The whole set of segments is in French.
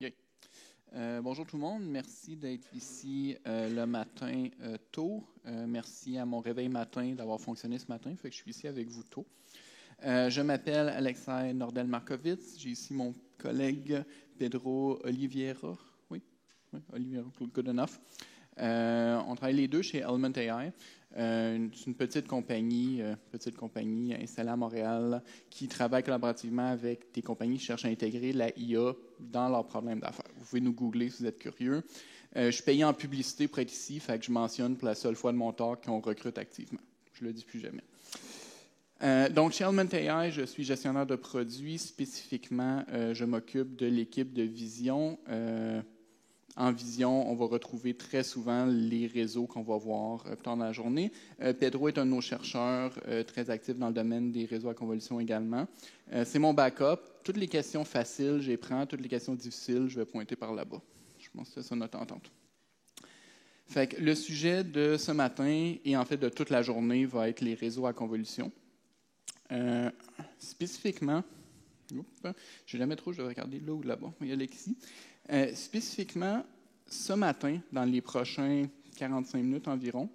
Okay. Bonjour tout le monde, merci d'être ici le matin tôt. Merci à mon réveil matin d'avoir fonctionné ce matin, fait que je suis ici avec vous tôt. Je m'appelle Alexei Nordel-Markovitz, j'ai ici mon collègue Pedro Oliveira. Oui, Oliveira, good enough. On travaille les deux chez Element AI. C'est une petite compagnie installée à Montréal qui travaille collaborativement avec des compagnies qui cherchent à intégrer la IA dans leurs problèmes d'affaires. Vous pouvez nous googler si vous êtes curieux. Je suis payé en publicité pour être ici, fait que je mentionne pour la seule fois de mon talk qu'on recrute activement. Je le dis plus jamais. Donc, chez Element AI, je suis gestionnaire de produits. Spécifiquement, je m'occupe de l'équipe de vision. En vision, on va retrouver très souvent les réseaux qu'on va voir plus tard dans la journée. Pedro est un de nos chercheurs très actif dans le domaine des réseaux à convolution également. C'est mon backup. Toutes les questions faciles, je les prends. Toutes les questions difficiles, je vais pointer par là-bas. Je pense que c'est ça notre entente. Fait que le sujet de ce matin et en fait de toute la journée va être les réseaux à convolution. Spécifiquement, je ne sais jamais trop, je vais regarder là ou là-bas. Il y a Alexis. Spécifiquement, ce matin, dans les prochains 45 minutes environ,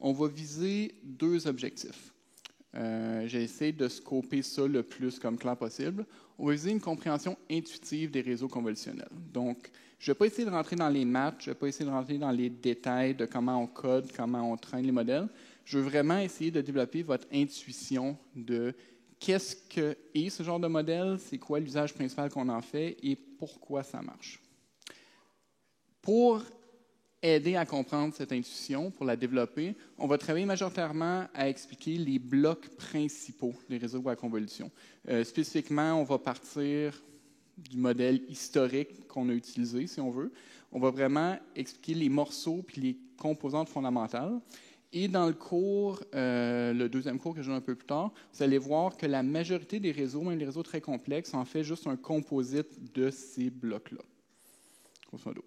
on va viser deux objectifs. J'essaie de scoper ça le plus comme clair possible. On va viser une compréhension intuitive des réseaux convolutionnels. Donc, je ne vais pas essayer de rentrer dans les maths, je ne vais pas essayer de rentrer dans les détails de comment on code, comment on traîne les modèles. Je veux vraiment essayer de développer votre intuition de qu'est-ce qu'est ce genre de modèle, c'est quoi l'usage principal qu'on en fait et pourquoi ça marche. Pour aider à comprendre cette intuition, pour la développer, on va travailler majoritairement à expliquer les blocs principaux des réseaux à convolution. Spécifiquement, on va partir du modèle historique qu'on a utilisé, si on veut. On va vraiment expliquer les morceaux puis les composantes fondamentales. Et dans le cours, le deuxième cours que je donne un peu plus tard, vous allez voir que la majorité des réseaux, même les réseaux très complexes, en fait juste un composite de ces blocs-là. Grosso modo.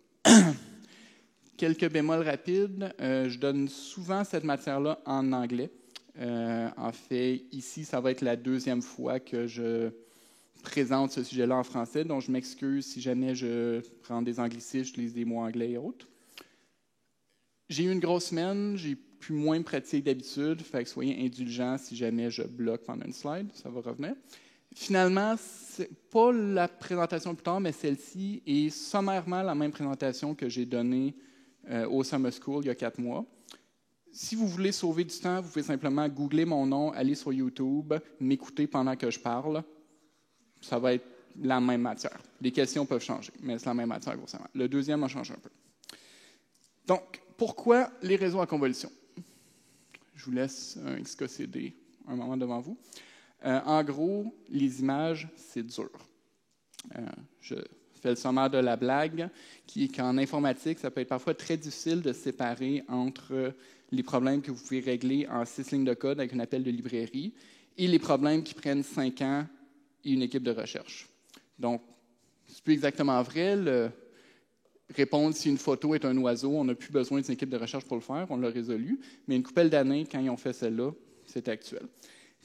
Quelques bémols rapides. Je donne souvent cette matière-là en anglais. En fait, ici, ça va être la deuxième fois que je présente ce sujet-là en français, donc je m'excuse si jamais je prends des anglicismes, j'utilise des mots anglais et autres. J'ai eu une grosse semaine, j'ai pu moins me pratiquer d'habitude, fait que soyez indulgents si jamais je bloque pendant une slide, ça va revenir. Finalement, c'est pas la présentation plus tard, mais celle-ci est sommairement la même présentation que j'ai donnée au Summer School il y a 4 mois. Si vous voulez sauver du temps, vous pouvez simplement googler mon nom, aller sur YouTube, m'écouter pendant que je parle. Ça va être la même matière. Les questions peuvent changer, mais c'est la même matière grossièrement. Le deuxième a changé un peu. Donc, pourquoi les réseaux à convolution? Je vous laisse un XKCD un moment devant vous. En gros, les images, c'est dur. Je fais le sommaire de la blague, qui est qu'en informatique, ça peut être parfois très difficile de séparer entre les problèmes que vous pouvez régler en 6 lignes de code avec un appel de librairie et les problèmes qui prennent 5 ans et une équipe de recherche. Donc, c'est plus exactement vrai. Répondre si une photo est un oiseau, on n'a plus besoin d'une équipe de recherche pour le faire, on l'a résolu. Mais une couple d'années, quand ils ont fait celle-là, c'est actuel.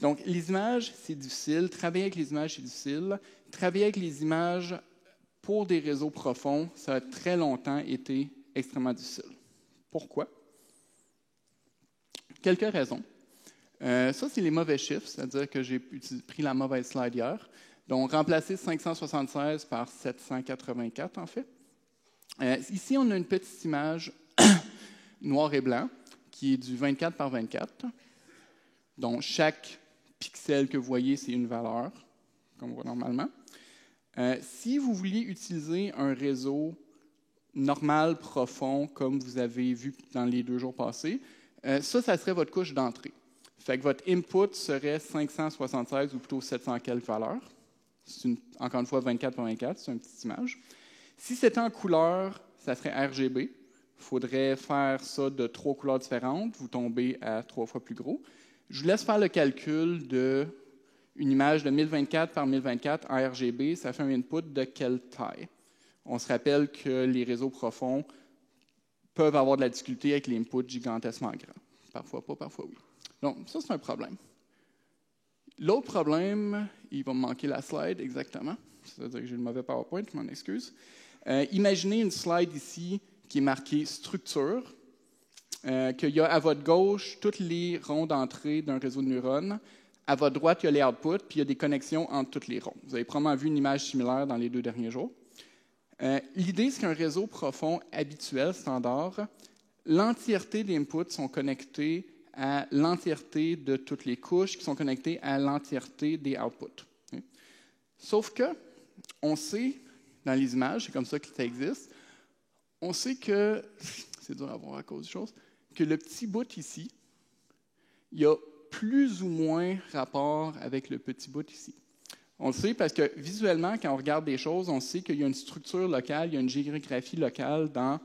Donc, les images, c'est difficile. Travailler avec les images, c'est difficile. Travailler avec les images pour des réseaux profonds, ça a très longtemps été extrêmement difficile. Pourquoi? Quelques raisons. Ça, c'est les mauvais chiffres, c'est-à-dire que j'ai pris la mauvaise slide hier. Donc, remplacer 576 par 784, en fait. Ici, on a une petite image noir et blanc qui est du 24 par 24. Donc, chaque pixel que vous voyez, c'est une valeur, comme on voit normalement. Si vous vouliez utiliser un réseau normal, profond, comme vous avez vu dans les 2 jours passés, ça serait votre couche d'entrée. Fait que votre input serait 576 ou plutôt 700 quelques valeurs. C'est encore une fois 24 par 24, c'est une petite image. Si c'était en couleur, ça serait RGB. Il faudrait faire ça de 3 couleurs différentes. Vous tombez à 3 fois plus gros. Je vous laisse faire le calcul d'une image de 1024 par 1024 en RGB. Ça fait un input de quelle taille? On se rappelle que les réseaux profonds peuvent avoir de la difficulté avec les inputs gigantesquement grands. Parfois pas, parfois oui. Donc, ça, c'est un problème. L'autre problème, il va me manquer la slide exactement. C'est-à-dire que j'ai le mauvais PowerPoint, je m'en excuse. Imaginez une slide ici qui est marquée « structure », qu'il y a à votre gauche toutes les ronds d'entrée d'un réseau de neurones. À votre droite, il y a les outputs, puis il y a des connexions entre toutes les ronds. Vous avez probablement vu une image similaire dans les 2 derniers jours. L'idée, c'est qu'un réseau profond habituel, standard, l'entièreté des inputs sont connectés à l'entièreté de toutes les couches qui sont connectées à l'entièreté des outputs. Sauf que, on sait, dans les images, c'est comme ça que ça existe, on sait que, c'est dur à voir à cause de choses, que le petit bout ici, il y a plus ou moins rapport avec le petit bout ici. On le sait parce que visuellement, quand on regarde des choses, on sait qu'il y a une structure locale, il y a une géographie locale dans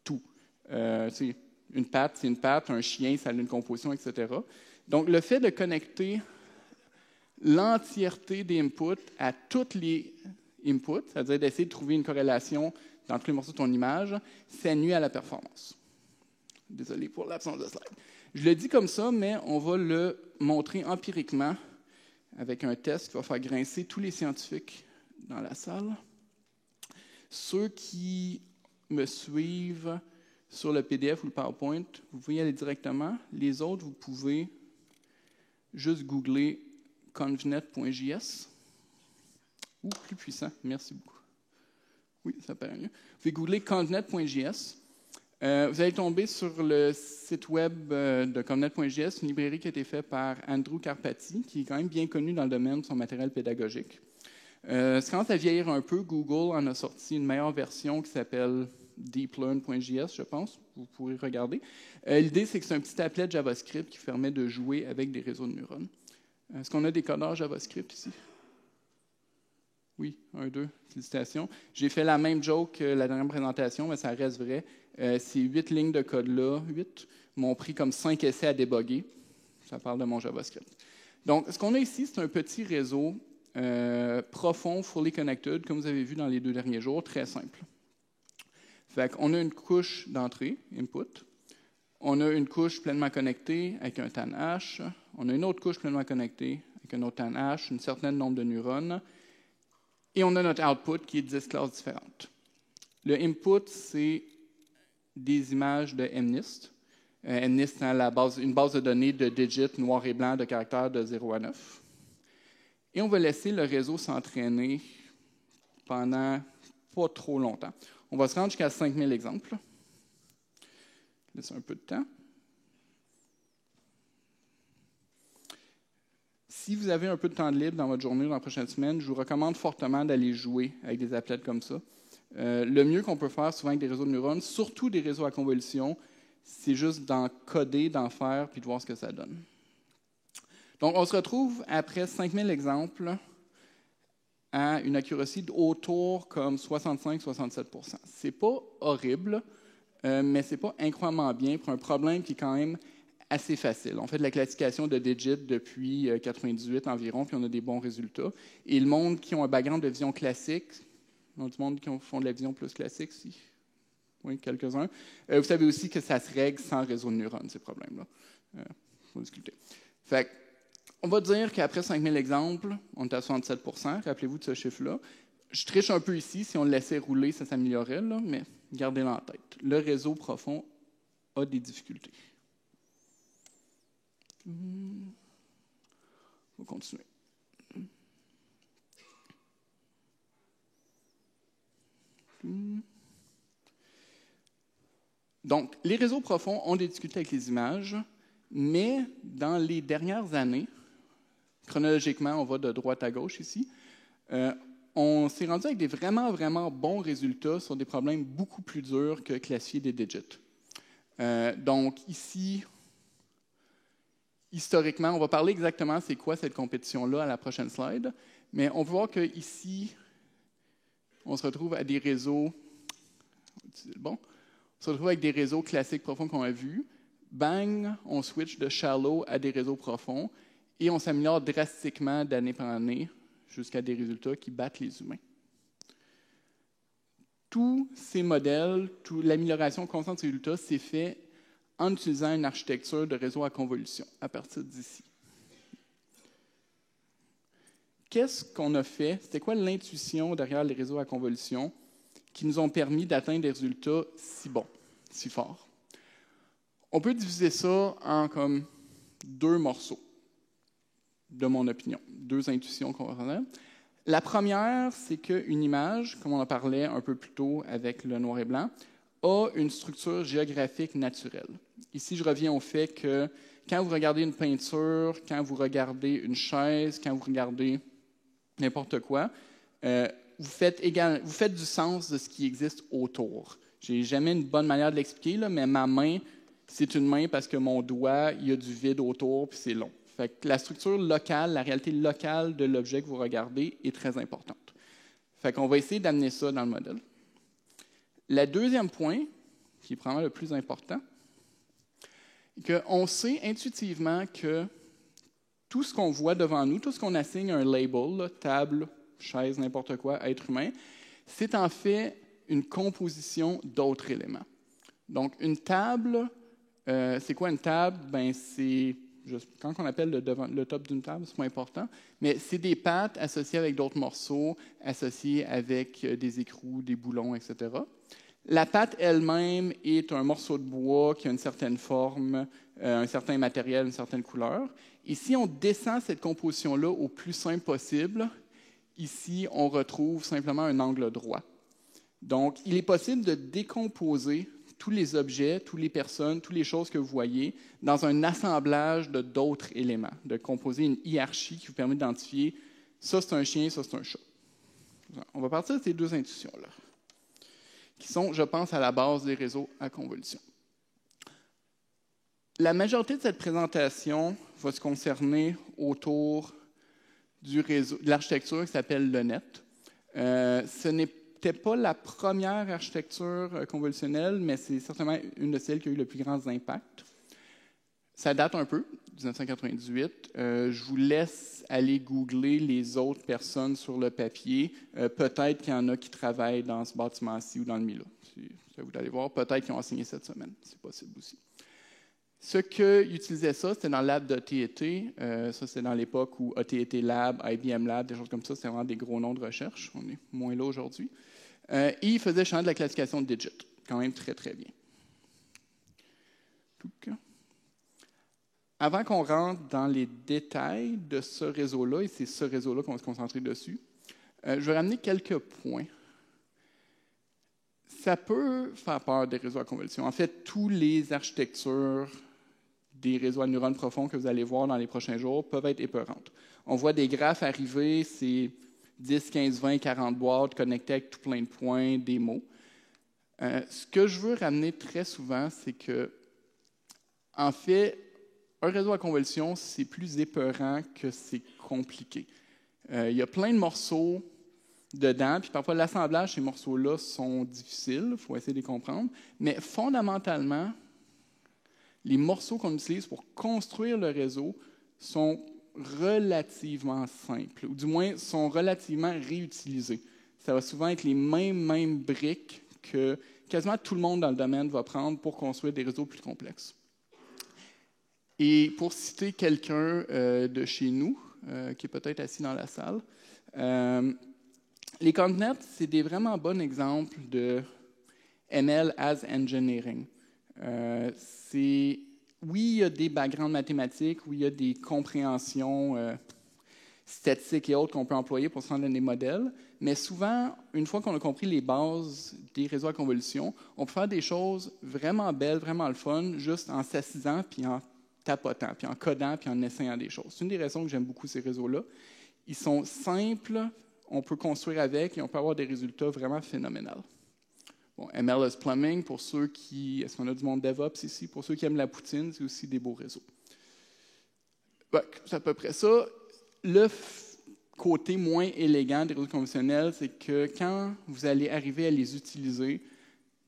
tout. Une patte, c'est une patte, un chien, ça a une composition, etc. Donc, le fait de connecter l'entièreté des inputs à tous les inputs, c'est-à-dire d'essayer de trouver une corrélation dans tous les morceaux de ton image, ça nuit à la performance. Désolé pour l'absence de slide. Je le dis comme ça, mais on va le montrer empiriquement avec un test qui va faire grincer tous les scientifiques dans la salle. Ceux qui me suivent sur le PDF ou le PowerPoint, vous pouvez y aller directement. Les autres, vous pouvez juste googler convnet.js ou plus puissant. Merci beaucoup. Oui, ça paraît mieux. Vous pouvez googler convnet.js. Vous allez tomber sur le site web de convnet.js, une librairie qui a été faite par Andrew Karpathy, qui est quand même bien connu dans le domaine de son matériel pédagogique. Ça commence à vieillir un peu. Google en a sorti une meilleure version qui s'appelle deeplearn.js, je pense. Vous pourrez regarder. L'idée, c'est que c'est un petit applet JavaScript qui permet de jouer avec des réseaux de neurones. Est-ce qu'on a des codeurs JavaScript ici? Oui, 1, 2, félicitations. J'ai fait la même joke que la dernière présentation, mais ça reste vrai. Ces 8 lignes de code-là, 8, m'ont pris comme 5 essais à débugger. Ça parle de mon JavaScript. Donc, ce qu'on a ici, c'est un petit réseau profond, fully connected, comme vous avez vu dans les 2 derniers jours, très simple. Fait qu'on a une couche d'entrée, input. On a une couche pleinement connectée avec un TAN-H. On a une autre couche pleinement connectée avec un autre TAN-H, un certain nombre de neurones. Et on a notre output qui est 10 classes différentes. Le input, c'est des images de MNIST. MNIST, c'est une base de données de digits noir et blanc de caractères de 0 à 9. Et on va laisser le réseau s'entraîner pendant pas trop longtemps. On va se rendre jusqu'à 5000 exemples. Laissez un peu de temps. Si vous avez un peu de temps de libre dans votre journée, dans la prochaine semaine, je vous recommande fortement d'aller jouer avec des applets comme ça. Le mieux qu'on peut faire souvent avec des réseaux de neurones, surtout des réseaux à convolution, c'est juste d'en coder, d'en faire, puis de voir ce que ça donne. Donc, on se retrouve après 5000 exemples à une accuracy autour comme 65-67 %. Ce n'est pas horrible, mais ce n'est pas incroyablement bien pour un problème qui est quand même assez facile. On fait de la classification de digits depuis 1998 environ, puis on a des bons résultats. Et le monde qui ont un background de vision classique, il y a du monde qui font de la vision plus classique, si. Oui, quelques-uns. Vous savez aussi que ça se règle sans réseau de neurones, ces problèmes-là. Il faut discuter. Fait on va dire qu'après 5000 exemples, on est à 67 %. Rappelez-vous de ce chiffre-là. Je triche un peu ici. Si on le laissait rouler, ça s'améliorerait, là, mais gardez-le en tête. Le réseau profond a des difficultés. On va continuer. Donc, les réseaux profonds ont des difficultés avec les images, mais dans les dernières années, chronologiquement, on va de droite à gauche ici, on s'est rendu avec des vraiment, vraiment bons résultats sur des problèmes beaucoup plus durs que classifier des digits. Donc, ici, historiquement, on va parler exactement c'est quoi cette compétition-là à la prochaine slide, mais on voit qu'ici, on se retrouve à des réseaux, on se retrouve avec des réseaux classiques profonds qu'on a vus. Bang, on switch de shallow à des réseaux profonds et on s'améliore drastiquement d'année par année jusqu'à des résultats qui battent les humains. Tous ces modèles, toute l'amélioration constante des résultats, c'est fait en utilisant une architecture de réseau à convolution à partir d'ici. Qu'est-ce qu'on a fait? C'était quoi l'intuition derrière les réseaux à convolution qui nous ont permis d'atteindre des résultats si bons, si forts. On peut diviser ça en comme 2 morceaux, de mon opinion, 2 intuitions qu'on va faire. La première, c'est qu'une image, comme on en parlait un peu plus tôt avec le noir et blanc, a une structure géographique naturelle. Ici, je reviens au fait que quand vous regardez une peinture, quand vous regardez une chaise, quand vous regardez n'importe quoi, vous faites du sens de ce qui existe autour. Je n'ai jamais une bonne manière de l'expliquer, là, mais ma main, c'est une main parce que mon doigt, il y a du vide autour, puis c'est long. Fait que la structure locale, la réalité locale de l'objet que vous regardez est très importante. Fait qu'on va essayer d'amener ça dans le modèle. Le deuxième point, qui est probablement le plus important, c'est qu'on sait intuitivement que tout ce qu'on voit devant nous, tout ce qu'on assigne un label, là, table, chaise, n'importe quoi, être humain, c'est en fait une composition d'autres éléments. Donc, une table, c'est quoi une table? Ben, c'est, quand on appelle le top d'une table, c'est pas important, mais c'est des pattes associées avec d'autres morceaux, associées avec des écrous, des boulons, etc. La patte elle-même est un morceau de bois qui a une certaine forme, un certain matériel, une certaine couleur. Et si on descend cette composition-là au plus simple possible, ici, on retrouve simplement un angle droit. Donc, il est possible de décomposer tous les objets, toutes les personnes, toutes les choses que vous voyez dans un assemblage de d'autres éléments, de composer une hiérarchie qui vous permet d'identifier ça, c'est un chien, ça, c'est un chat. On va partir de ces 2 intuitions-là, qui sont, je pense, à la base des réseaux à convolution. La majorité de cette présentation va se concerner autour du réseau, de l'architecture qui s'appelle le net. Ce n'était pas la première architecture convolutionnelle, mais c'est certainement une de celles qui a eu le plus grand impact. Ça date un peu, 1998. Je vous laisse aller googler les autres personnes sur le papier. Peut-être qu'il y en a qui travaillent dans ce bâtiment-ci ou dans le Mila. Si vous allez voir, peut-être qu'ils ont enseigné cette semaine. C'est possible aussi. Ce qu'ils utilisaient ça, c'était dans le lab d'AT&T. Ça, c'est dans l'époque où AT&T Lab, IBM Lab, des choses comme ça, c'était vraiment des gros noms de recherche. On est moins là aujourd'hui. Et ils faisaient changer de la classification de digits, quand même très, très bien. Avant qu'on rentre dans les détails de ce réseau-là, et c'est ce réseau-là qu'on va se concentrer dessus, je vais ramener quelques points. Ça peut faire peur des réseaux à convolution. En fait, toutes les architectures des réseaux à neurones profonds que vous allez voir dans les prochains jours peuvent être épeurantes. On voit des graphes arriver, c'est 10, 15, 20, 40 boîtes connectées avec tout plein de points, des mots. Ce que je veux ramener très souvent, c'est que, en fait, un réseau à convolution, c'est plus épeurant que c'est compliqué. Il y a plein de morceaux dedans, puis parfois l'assemblage de ces morceaux-là sont difficiles, il faut essayer de les comprendre, mais fondamentalement, les morceaux qu'on utilise pour construire le réseau sont relativement simples, ou du moins sont relativement réutilisés. Ça va souvent être les mêmes briques que quasiment tout le monde dans le domaine va prendre pour construire des réseaux plus complexes. Et pour citer quelqu'un de chez nous, qui est peut-être assis dans la salle, les CompNet, c'est des vraiment bons exemples de ML as Engineering. Oui, il y a des backgrounds mathématiques, oui, il y a des compréhensions statistiques et autres qu'on peut employer pour se rendre à des modèles, mais souvent, une fois qu'on a compris les bases des réseaux à convolution, on peut faire des choses vraiment belles, vraiment le fun, juste en s'assisant puis en tapotant, puis en codant, puis en essayant des choses. C'est une des raisons que j'aime beaucoup ces réseaux-là. Ils sont simples, on peut construire avec et on peut avoir des résultats vraiment phénoménaux. Bon, MLS Plumbing, pour ceux qui... Est-ce qu'on a du monde DevOps ici? Pour ceux qui aiment la poutine, c'est aussi des beaux réseaux. Ouais, c'est à peu près ça. Le côté moins élégant des réseaux conventionnels, c'est que quand vous allez arriver à les utiliser,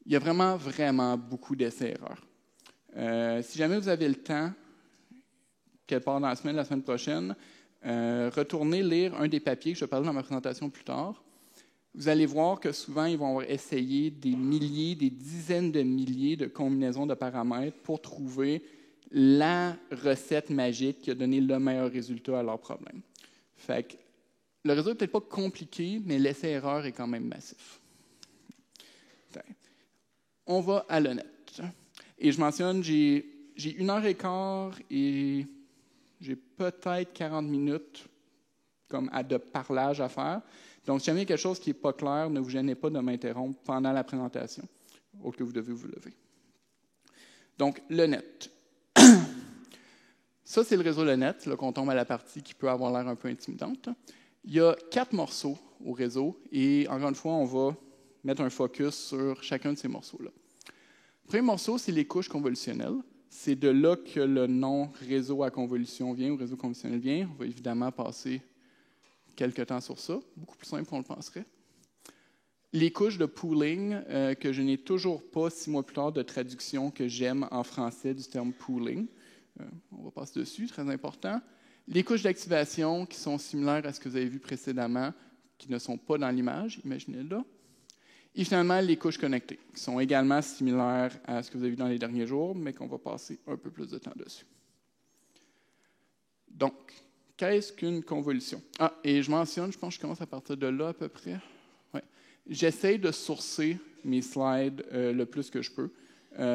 il y a vraiment beaucoup d'essais-erreurs. Si jamais vous avez le temps, quelque part dans la semaine prochaine, retournez lire un des papiers que je vais parler dans ma présentation plus tard. Vous allez voir que souvent, ils vont essayer des milliers, des dizaines de milliers de combinaisons de paramètres pour trouver la recette magique qui a donné le meilleur résultat à leur problème. Fait que le réseau n'est peut-être pas compliqué, mais l'essai-erreur est quand même massif. on va à le net. Et je mentionne, j'ai 1h15 et j'ai peut-être 40 minutes de parlage à faire. Donc, si jamais il y a quelque chose qui n'est pas clair, ne vous gênez pas de m'interrompre pendant la présentation, autre que vous devez vous lever. Donc, le net. Ça, c'est le réseau le net, là qu'on tombe à la partie qui peut avoir l'air un peu intimidante. Il y a 4 morceaux au réseau et, encore une fois, on va mettre un focus sur chacun de ces morceaux-là. Le premier morceau, c'est les couches convolutionnelles. C'est de là que le nom réseau à convolution vient, ou réseau convolutionnel vient. On va évidemment passer quelques temps sur ça, beaucoup plus simple qu'on le penserait. Les couches de pooling, que je n'ai toujours pas 6 mois plus tard de traduction que j'aime en français du terme pooling. On va passer dessus, très important. Les couches d'activation qui sont similaires à ce que vous avez vu précédemment, qui ne sont pas dans l'image, imaginez-le là. Et finalement, les couches connectées, qui sont également similaires à ce que vous avez vu dans les derniers jours, mais qu'on va passer un peu plus de temps dessus. Donc, qu'est-ce qu'une convolution? Ah, et je mentionne, je pense que je commence à partir de là à peu près. Ouais. J'essaie de sourcer mes slides le plus que je peux.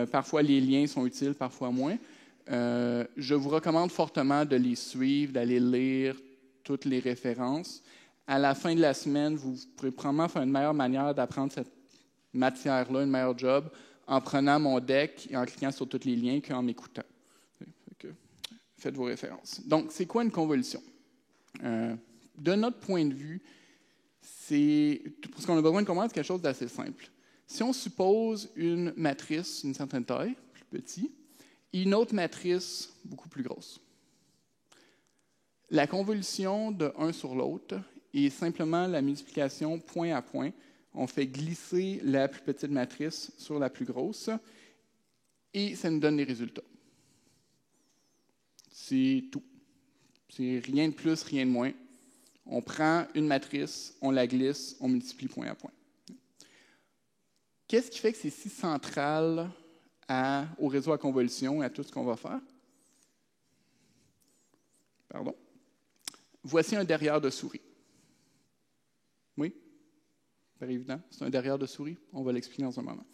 Parfois, les liens sont utiles, parfois moins. Je vous recommande fortement de les suivre, d'aller lire toutes les références. À la fin de la semaine, vous pourrez probablement faire une meilleure manière d'apprendre cette matière-là, une meilleure job, en prenant mon deck et en cliquant sur tous les liens qu'en m'écoutant. Faites vos références. Donc, c'est quoi une convolution? De notre point de vue, ce qu'on a besoin de comprendre, c'est quelque chose d'assez simple. Si on suppose une matrice d'une certaine taille, plus petite, et une autre matrice beaucoup plus grosse, la convolution de un sur l'autre est simplement la multiplication point à point. On fait glisser la plus petite matrice sur la plus grosse et ça nous donne les résultats. C'est tout. C'est rien de plus, rien de moins. On prend une matrice, on la glisse, on multiplie point à point. Qu'est-ce qui fait que c'est si central au réseau à convolution et à tout ce qu'on va faire? Pardon. Voici un derrière de souris. Oui? C'est évident. C'est un derrière de souris. On va l'expliquer dans un moment.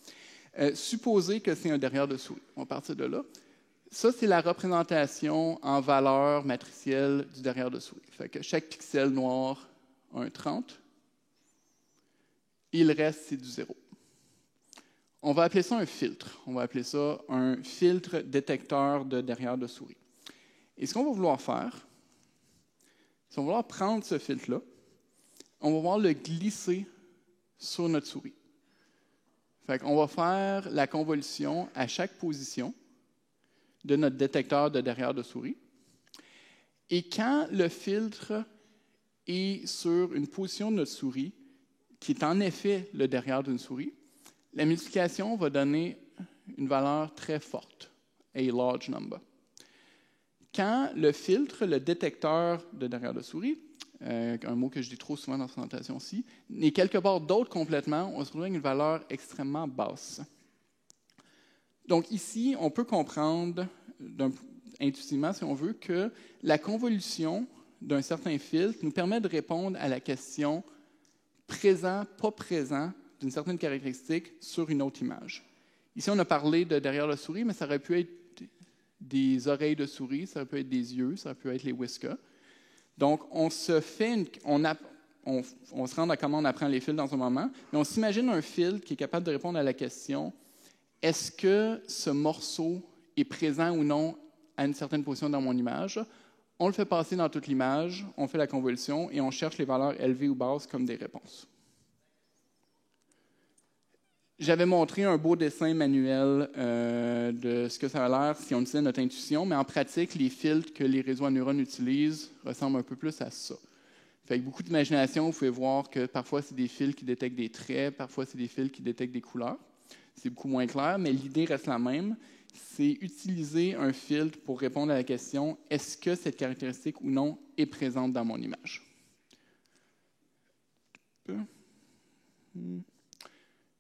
Supposez que c'est un derrière de souris. On va partir de là. Ça, c'est la représentation en valeur matricielle du derrière de souris. Fait que chaque pixel noir a un 30. Et le reste, c'est du 0. On va appeler ça un filtre. On va appeler ça un filtre détecteur de derrière de souris. Et ce qu'on va vouloir faire, c'est qu'on va vouloir prendre ce filtre-là, on va vouloir le glisser sur notre souris. Fait qu'on va faire la convolution à chaque position de notre détecteur de derrière de souris. Et quand le filtre est sur une position de notre souris, qui est en effet le derrière d'une souris, la multiplication va donner une valeur très forte, a large number. Quand le filtre, le détecteur de derrière de souris, un mot que je dis trop souvent dans cette présentation-ci, est quelque part d'autre complètement, on se retrouve avec une valeur extrêmement basse. Donc ici, on peut comprendre intuitivement, si on veut, que la convolution d'un certain filtre nous permet de répondre à la question présent, pas présent, d'une certaine caractéristique sur une autre image. Ici, on a parlé de derrière la souris, mais ça aurait pu être des oreilles de souris, ça peut être des yeux, ça peut être les whiskers. Donc, on se rend à comment on apprend les filtres dans un moment, mais on s'imagine un filtre qui est capable de répondre à la question « Est-ce que ce morceau est présent ou non à une certaine position dans mon image? » On le fait passer dans toute l'image, on fait la convolution et on cherche les valeurs élevées ou basses comme des réponses. J'avais montré un beau dessin manuel de ce que ça a l'air si on utilisait notre intuition, mais en pratique, les filtres que les réseaux à neurones utilisent ressemblent un peu plus à ça. Fait que beaucoup d'imagination, vous pouvez voir que parfois c'est des fils qui détectent des traits, parfois c'est des fils qui détectent des couleurs. C'est beaucoup moins clair, mais l'idée reste la même. C'est utiliser un filtre pour répondre à la question « Est-ce que cette caractéristique ou non est présente dans mon image? »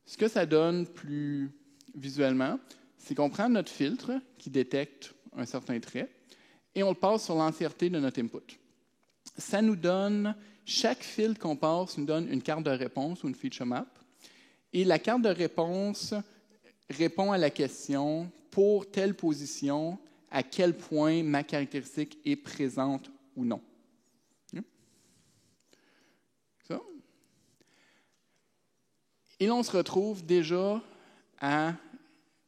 Ce que ça donne plus visuellement, c'est qu'on prend notre filtre qui détecte un certain trait et on le passe sur l'entièreté de notre input. Ça nous donne, chaque filtre qu'on passe nous donne une carte de réponse ou une feature map. Et la carte de réponse répond à la question, pour telle position, à quel point ma caractéristique est présente ou non. Ça. Et là, on se retrouve déjà à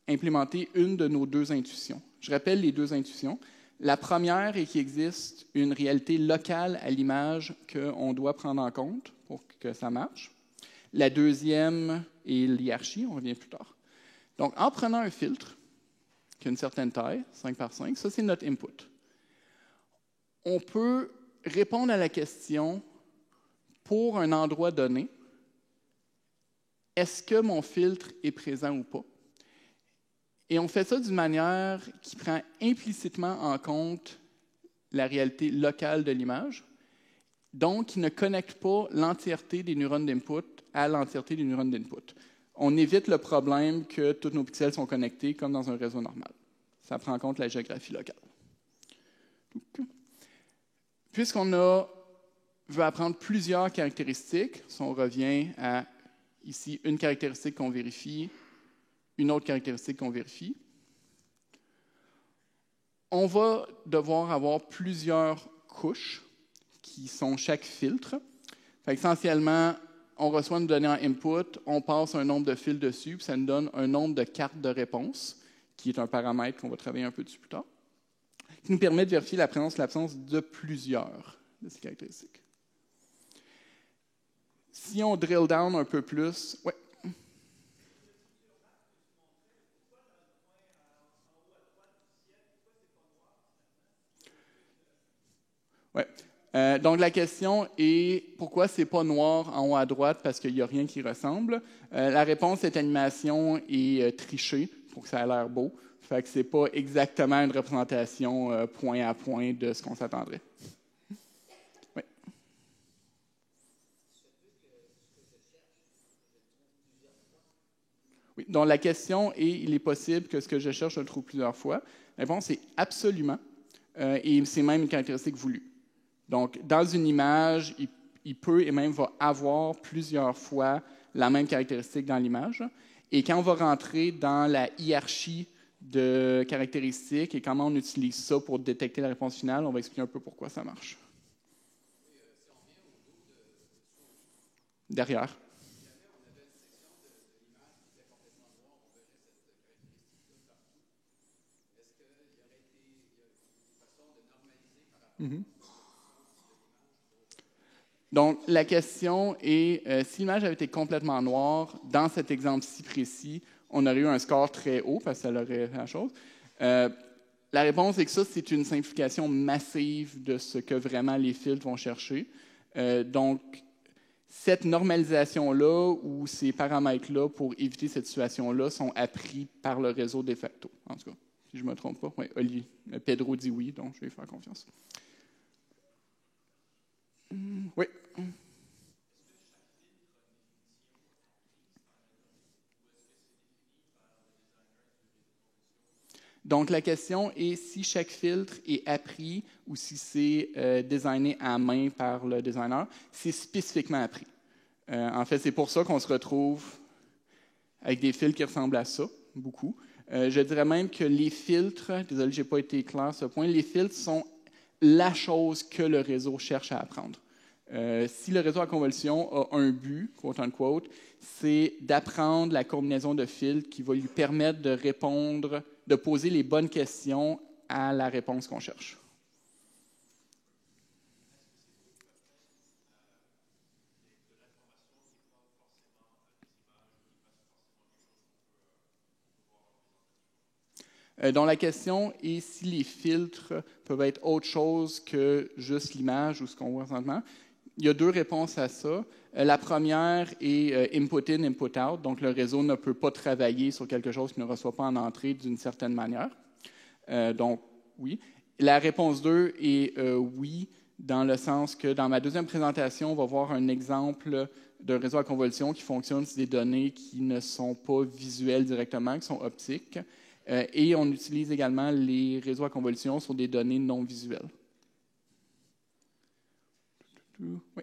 implémenter une de nos deux intuitions. Je rappelle les deux intuitions. La première est qu'il existe une réalité locale à l'image qu'on doit prendre en compte pour que ça marche. La deuxième est l'hiérarchie, on revient plus tard. Donc, en prenant un filtre qui a une certaine taille, 5 par 5, ça c'est notre input. On peut répondre à la question pour un endroit donné, est-ce que mon filtre est présent ou pas? Et on fait ça d'une manière qui prend implicitement en compte la réalité locale de l'image, donc qui ne connecte pas l'entièreté des neurones d'input à l'entièreté des neurones d'input. On évite le problème que tous nos pixels sont connectés comme dans un réseau normal. Ça prend en compte la géographie locale. Puisqu'on veut apprendre plusieurs caractéristiques, si on revient à ici une caractéristique qu'on vérifie, une autre caractéristique qu'on vérifie, on va devoir avoir plusieurs couches qui sont chaque filtre. Fait essentiellement, on reçoit une donnée en input, on passe un nombre de fils dessus, puis ça nous donne un nombre de cartes de réponse, qui est un paramètre qu'on va travailler un peu dessus plus tard, qui nous permet de vérifier la présence ou l'absence de plusieurs de ces caractéristiques. Si on drill down un peu plus, ouais. Ouais. Donc, la question est pourquoi c'est pas noir en haut à droite parce qu'il n'y a rien qui ressemble. La réponse, cette animation est trichée pour que ça ait l'air beau. Fait que c'est pas exactement une représentation point à point de ce qu'on s'attendrait. Oui. Oui. Donc, la question est il est possible que ce que je cherche, je le trouve plusieurs fois. La réponse est absolument. Et c'est même une caractéristique voulue. Donc, dans une image, il peut et même va avoir plusieurs fois la même caractéristique dans l'image. Et quand on va rentrer dans la hiérarchie de caractéristiques et comment on utilise ça pour détecter la réponse finale, on va expliquer un peu pourquoi ça marche. Derrière. Mm-hmm. Donc, la question est, si l'image avait été complètement noire, dans cet exemple-ci précis, on aurait eu un score très haut, parce que ça aurait fait la chose. La réponse est que ça, c'est une simplification massive de ce que vraiment les filtres vont chercher. Donc, cette normalisation-là ou ces paramètres-là pour éviter cette situation-là sont appris par le réseau de facto. En tout cas, si je ne me trompe pas. Oui, Olivier, Pedro dit oui, donc je vais lui faire confiance. Oui. Donc, la question est si chaque filtre est appris ou si c'est designé à main par le designer. C'est spécifiquement appris. En fait, c'est pour ça qu'on se retrouve avec des filtres qui ressemblent à ça, beaucoup. Je dirais même que les filtres, désolé, je n'ai pas été clair à ce point, les filtres sont la chose que le réseau cherche à apprendre. Si le réseau à convolution a un but, quote unquote, c'est d'apprendre la combinaison de filtres qui va lui permettre de répondre, de poser les bonnes questions à la réponse qu'on cherche. Donc la question est si les filtres peuvent être autre chose que juste l'image ou ce qu'on voit présentement. Il y a deux réponses à ça. La première est input in, input out. Donc, le réseau ne peut pas travailler sur quelque chose qu'il ne reçoit pas en entrée d'une certaine manière. Donc, oui. La réponse 2 est oui, dans le sens que dans ma deuxième présentation, on va voir un exemple d'un réseau à convolution qui fonctionne sur des données qui ne sont pas visuelles directement, qui sont optiques. Et on utilise également les réseaux à convolution sur des données non visuelles. Oui.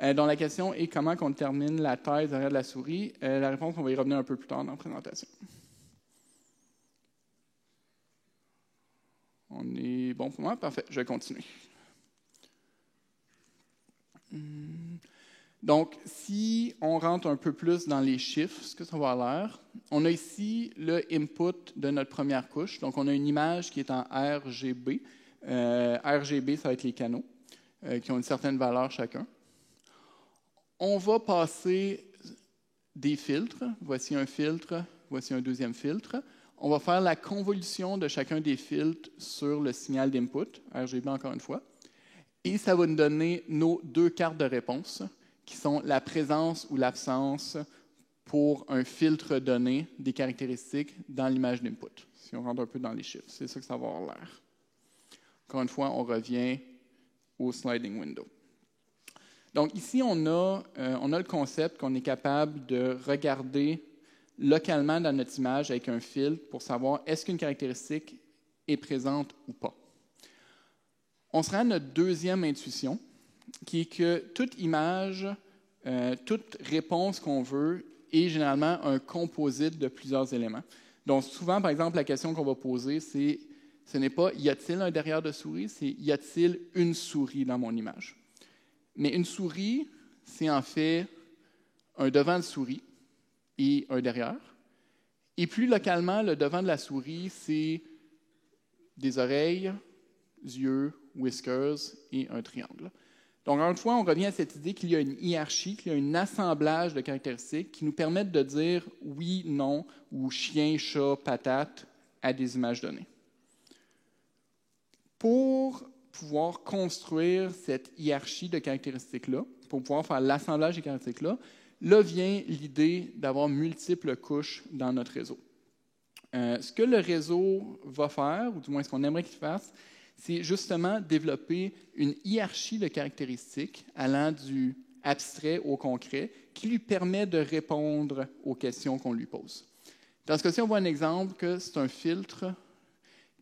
dont la question est comment on détermine la taille derrière de la souris. La réponse, on va y revenir un peu plus tard dans la présentation. On est bon pour moi? Parfait, je vais continuer. Donc, si on rentre un peu plus dans les chiffres, ce que ça va l'air, on a ici le input de notre première couche. Donc, on a une image qui est en RGB. RGB, ça va être les canaux, qui ont une certaine valeur chacun. On va passer des filtres. Voici un filtre, voici un deuxième filtre. On va faire la convolution de chacun des filtres sur le signal d'input, RGB encore une fois. Et ça va nous donner nos deux cartes de réponse, qui sont la présence ou l'absence pour un filtre donné des caractéristiques dans l'image d'input. Si on rentre un peu dans les chiffres, c'est ça que ça va avoir l'air. Encore une fois, on revient au sliding window. Donc ici, on a le concept qu'on est capable de regarder localement dans notre image avec un filtre pour savoir est-ce qu'une caractéristique est présente ou pas. On se rend à notre deuxième intuition, qui est que toute image, toute réponse qu'on veut est généralement un composite de plusieurs éléments. Donc souvent, par exemple, la question qu'on va poser, ce n'est pas « y a-t-il un derrière de souris », c'est « y a-t-il une souris dans mon image ». Mais une souris, c'est en fait un devant de souris et un derrière. Et plus localement, le devant de la souris, c'est des oreilles, yeux, whiskers et un triangle. Donc, encore une fois, on revient à cette idée qu'il y a une hiérarchie, qu'il y a un assemblage de caractéristiques qui nous permettent de dire oui, non, ou chien, chat, patate à des images données. Pour pouvoir construire cette hiérarchie de caractéristiques-là, pour pouvoir faire l'assemblage des caractéristiques-là, là vient l'idée d'avoir multiples couches dans notre réseau. Ce que le réseau va faire, ou du moins ce qu'on aimerait qu'il fasse, c'est justement développer une hiérarchie de caractéristiques allant du abstrait au concret qui lui permet de répondre aux questions qu'on lui pose. Dans ce cas-ci, on voit un exemple que c'est un filtre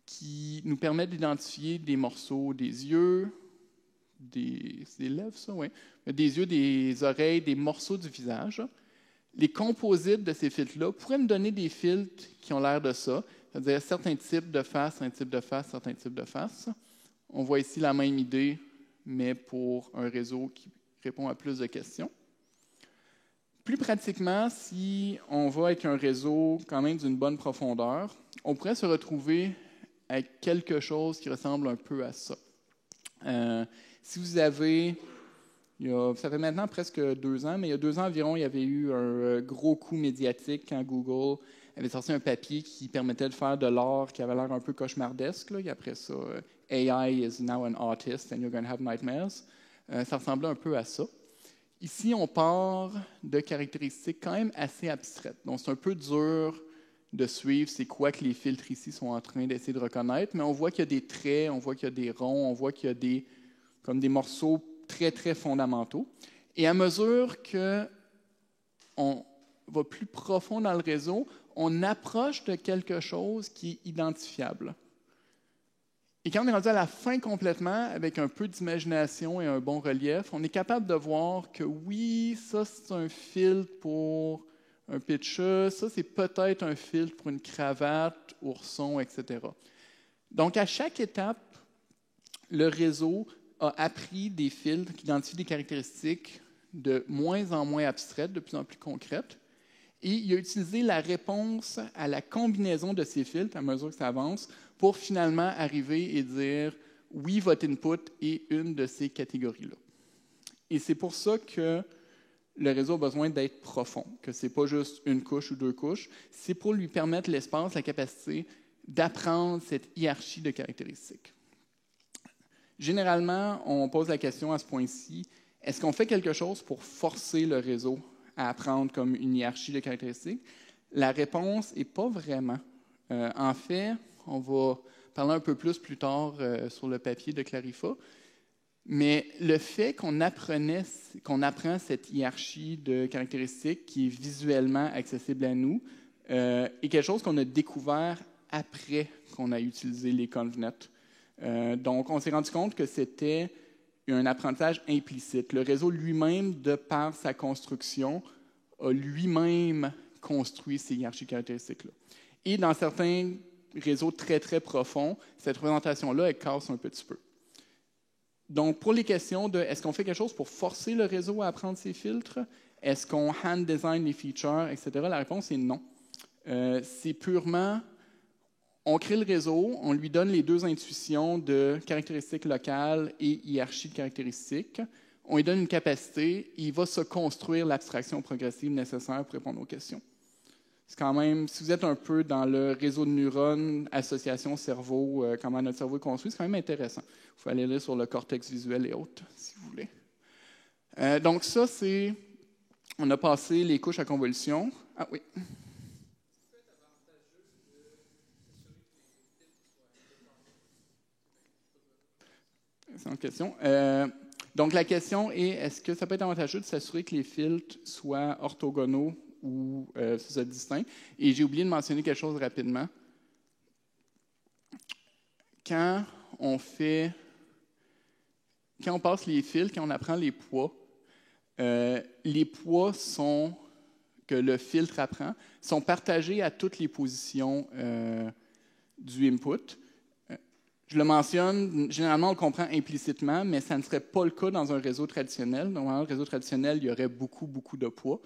qui nous permet d'identifier des morceaux des yeux, des lèvres, ça, oui, des yeux, des oreilles, des morceaux du visage. Les composites de ces filtres-là pourraient me donner des filtres qui ont l'air de ça, c'est-à-dire certains types de faces, un type de face, certains types de faces. On voit ici la même idée, mais pour un réseau qui répond à plus de questions. Plus pratiquement, si on va avec un réseau quand même d'une bonne profondeur, on pourrait se retrouver avec quelque chose qui ressemble un peu à ça. Si vous avez, ça fait maintenant presque 2 ans, mais il y a 2 ans environ, il y avait eu un gros coup médiatique quand Google avait sorti un papier qui permettait de faire de l'art qui avait l'air un peu cauchemardesque. Là. Et après ça, AI is now an artist and you're going to have nightmares. Ça ressemblait un peu à ça. Ici, on part de caractéristiques quand même assez abstraites. Donc, c'est un peu dur de suivre c'est quoi que les filtres ici sont en train d'essayer de reconnaître, mais on voit qu'il y a des traits, on voit qu'il y a des ronds, on voit qu'il y a des morceaux très, très fondamentaux. Et à mesure qu'on va plus profond dans le réseau, on approche de quelque chose qui est identifiable. Et quand on est rendu à la fin complètement, avec un peu d'imagination et un bon relief, on est capable de voir que oui, ça c'est un filtre pour un pitcher, ça c'est peut-être un filtre pour une cravate, ourson, etc. Donc à chaque étape, le réseau a appris des filtres qui identifient des caractéristiques de moins en moins abstraites, de plus en plus concrètes, et il a utilisé la réponse à la combinaison de ces filtres à mesure que ça avance pour finalement arriver et dire oui, votre input est une de ces catégories-là. Et c'est pour ça que le réseau a besoin d'être profond, que ce n'est pas juste une couche ou 2 couches, c'est pour lui permettre l'espace, la capacité d'apprendre cette hiérarchie de caractéristiques. Généralement, on pose la question à ce point-ci, est-ce qu'on fait quelque chose pour forcer le réseau à apprendre comme une hiérarchie de caractéristiques? La réponse n'est pas vraiment. En fait, on va parler un peu plus tard sur le papier de Clarifa, mais le fait qu'on apprend cette hiérarchie de caractéristiques qui est visuellement accessible à nous est quelque chose qu'on a découvert après qu'on a utilisé les ConvNet. Donc, on s'est rendu compte que c'était il y a un apprentissage implicite. Le réseau lui-même, de par sa construction, a lui-même construit ces hiérarchies caractéristiques-là. Et dans certains réseaux très, très profonds, cette représentation-là, elle casse un petit peu. Donc, pour les questions de est-ce qu'on fait quelque chose pour forcer le réseau à apprendre ces filtres, est-ce qu'on hand design les features, etc., la réponse est non. C'est purement, on crée le réseau, on lui donne les deux intuitions de caractéristiques locales et hiérarchie de caractéristiques, on lui donne une capacité, il va se construire l'abstraction progressive nécessaire pour répondre aux questions. C'est quand même, si vous êtes un peu dans le réseau de neurones, association cerveau, comment notre cerveau est construit, c'est quand même intéressant. Vous pouvez aller lire sur le cortex visuel et autres, si vous voulez. Donc ça, c'est... On a passé les couches à convolution. Ah oui. C'est une question. Donc la question est, est-ce que ça peut être avantageux de s'assurer que les filtres soient orthogonaux ou distincts? Et j'ai oublié de mentionner quelque chose rapidement. Quand on passe les filtres, quand on apprend les poids que le filtre apprend sont partagés à toutes les positions du input. Je le mentionne, généralement on le comprend implicitement, mais ça ne serait pas le cas dans un réseau traditionnel. Dans un réseau traditionnel, il y aurait beaucoup, beaucoup de poids.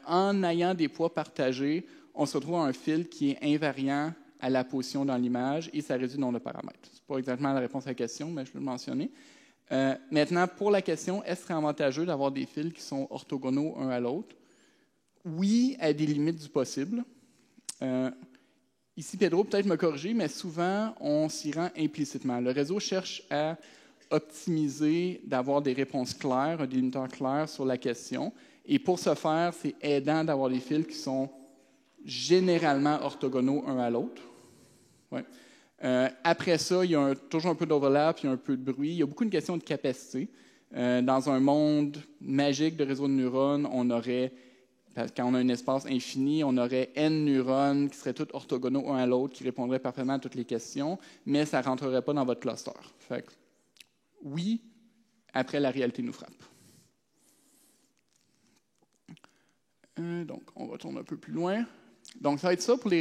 En ayant des poids partagés, on se retrouve à un filtre qui est invariant à la position dans l'image et ça réduit le nombre de paramètres. Ce n'est pas exactement la réponse à la question, mais je vais le mentionner. Maintenant, pour la question, est-ce très avantageux d'avoir des fils qui sont orthogonaux un à l'autre? Oui, à des limites du possible. Ici, Pedro peut-être me corriger, mais souvent, on s'y rend implicitement. Le réseau cherche à optimiser, d'avoir des réponses claires, un délimiteur clair sur la question. Et pour ce faire, c'est aidant d'avoir des fils qui sont généralement orthogonaux un à l'autre. Ouais. Après ça, il y a toujours un peu d'overlap, il y a un peu de bruit. Il y a beaucoup de questions de capacité. Dans un monde magique de réseaux de neurones, quand on a un espace infini, on aurait n neurones qui seraient tous orthogonaux un à l'autre, qui répondraient parfaitement à toutes les questions, mais ça ne rentrerait pas dans votre cluster. Fait que, oui, après la réalité nous frappe. Donc, on va tourner un peu plus loin. Donc, ça va être ça pour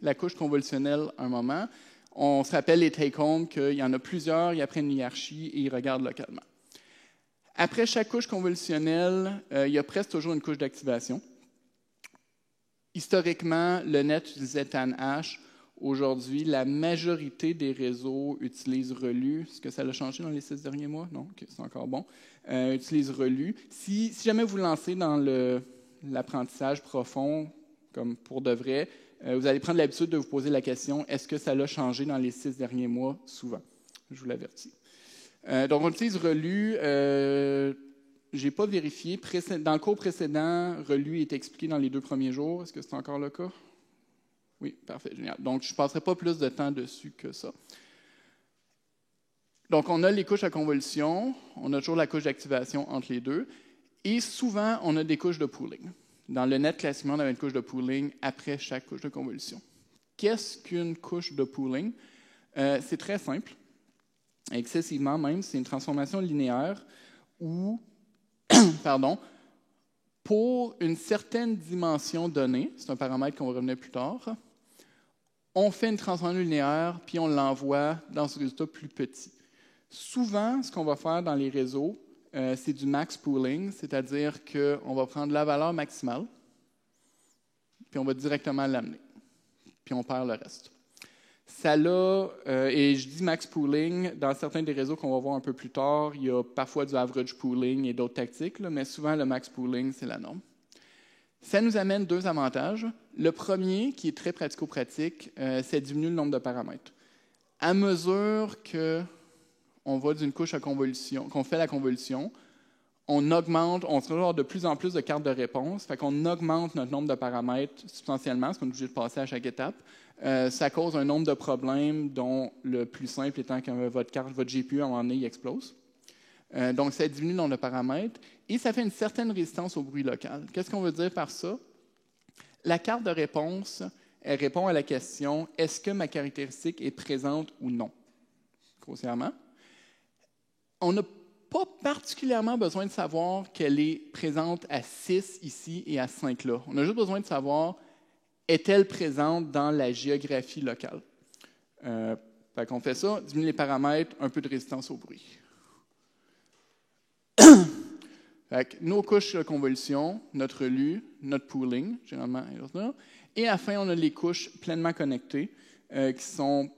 la couche convolutionnelle un moment. On se rappelle les take-home qu'il y en a plusieurs, ils apprennent une hiérarchie et ils regardent localement. Après chaque couche convolutionnelle, il y a presque toujours une couche d'activation. Historiquement, le net utilisait TANH. Aujourd'hui, la majorité des réseaux utilisent ReLU. Est-ce que ça a changé dans les 6 derniers mois? Non, okay, c'est encore bon. Utilisent ReLU. Si jamais vous lancez dans l'apprentissage profond, comme pour de vrai, vous allez prendre l'habitude de vous poser la question, est-ce que ça a changé dans les 6 derniers mois? Souvent. Je vous l'avertis. Donc, on utilise ReLU. Je n'ai pas vérifié. Dans le cours précédent, ReLU est expliqué dans les 2 premiers jours. Est-ce que c'est encore le cas? Oui, parfait, génial. Donc, je ne passerai pas plus de temps dessus que ça. Donc, on a les couches à convolution. On a toujours la couche d'activation entre les deux. Et souvent, on a des couches de pooling. Dans le net, classiquement, on a une couche de pooling après chaque couche de convolution. Qu'est-ce qu'une couche de pooling? C'est très simple. Excessivement même, c'est une transformation linéaire où, pour une certaine dimension donnée, c'est un paramètre qu'on va revenir plus tard, on fait une transformation linéaire, puis on l'envoie dans ce résultat plus petit. Souvent, ce qu'on va faire dans les réseaux, c'est du max pooling, c'est-à-dire qu'on va prendre la valeur maximale, puis on va directement l'amener, puis on perd le reste. Et je dis max pooling, dans certains des réseaux qu'on va voir un peu plus tard, il y a parfois du average pooling et d'autres tactiques, mais souvent le max pooling, c'est la norme. Ça nous amène 2 avantages. Le premier, qui est très pratico-pratique, c'est diminuer le nombre de paramètres. À mesure qu'on va d'une couche à convolution, qu'on fait la convolution, on se retrouve de plus en plus de cartes de réponse, fait qu'on augmente notre nombre de paramètres substantiellement, parce qu'on est obligé de passer à chaque étape. Ça cause un nombre de problèmes, dont le plus simple étant que votre GPU, à un moment donné, il explose. Donc, ça diminue le nombre de paramètres et ça fait une certaine résistance au bruit local. Qu'est-ce qu'on veut dire par ça? La carte de réponse, elle répond à la question « Est-ce que ma caractéristique est présente ou non? » Grossièrement. On n'a pas particulièrement besoin de savoir qu'elle est présente à 6 ici et à 5 là. On a juste besoin de savoir, est-elle présente dans la géographie locale? Fait qu'on fait ça, diminue les paramètres, un peu de résistance au bruit. Fait que nos couches de convolution, notre relu, notre pooling, généralement, et à la fin, on a les couches pleinement connectées qui sont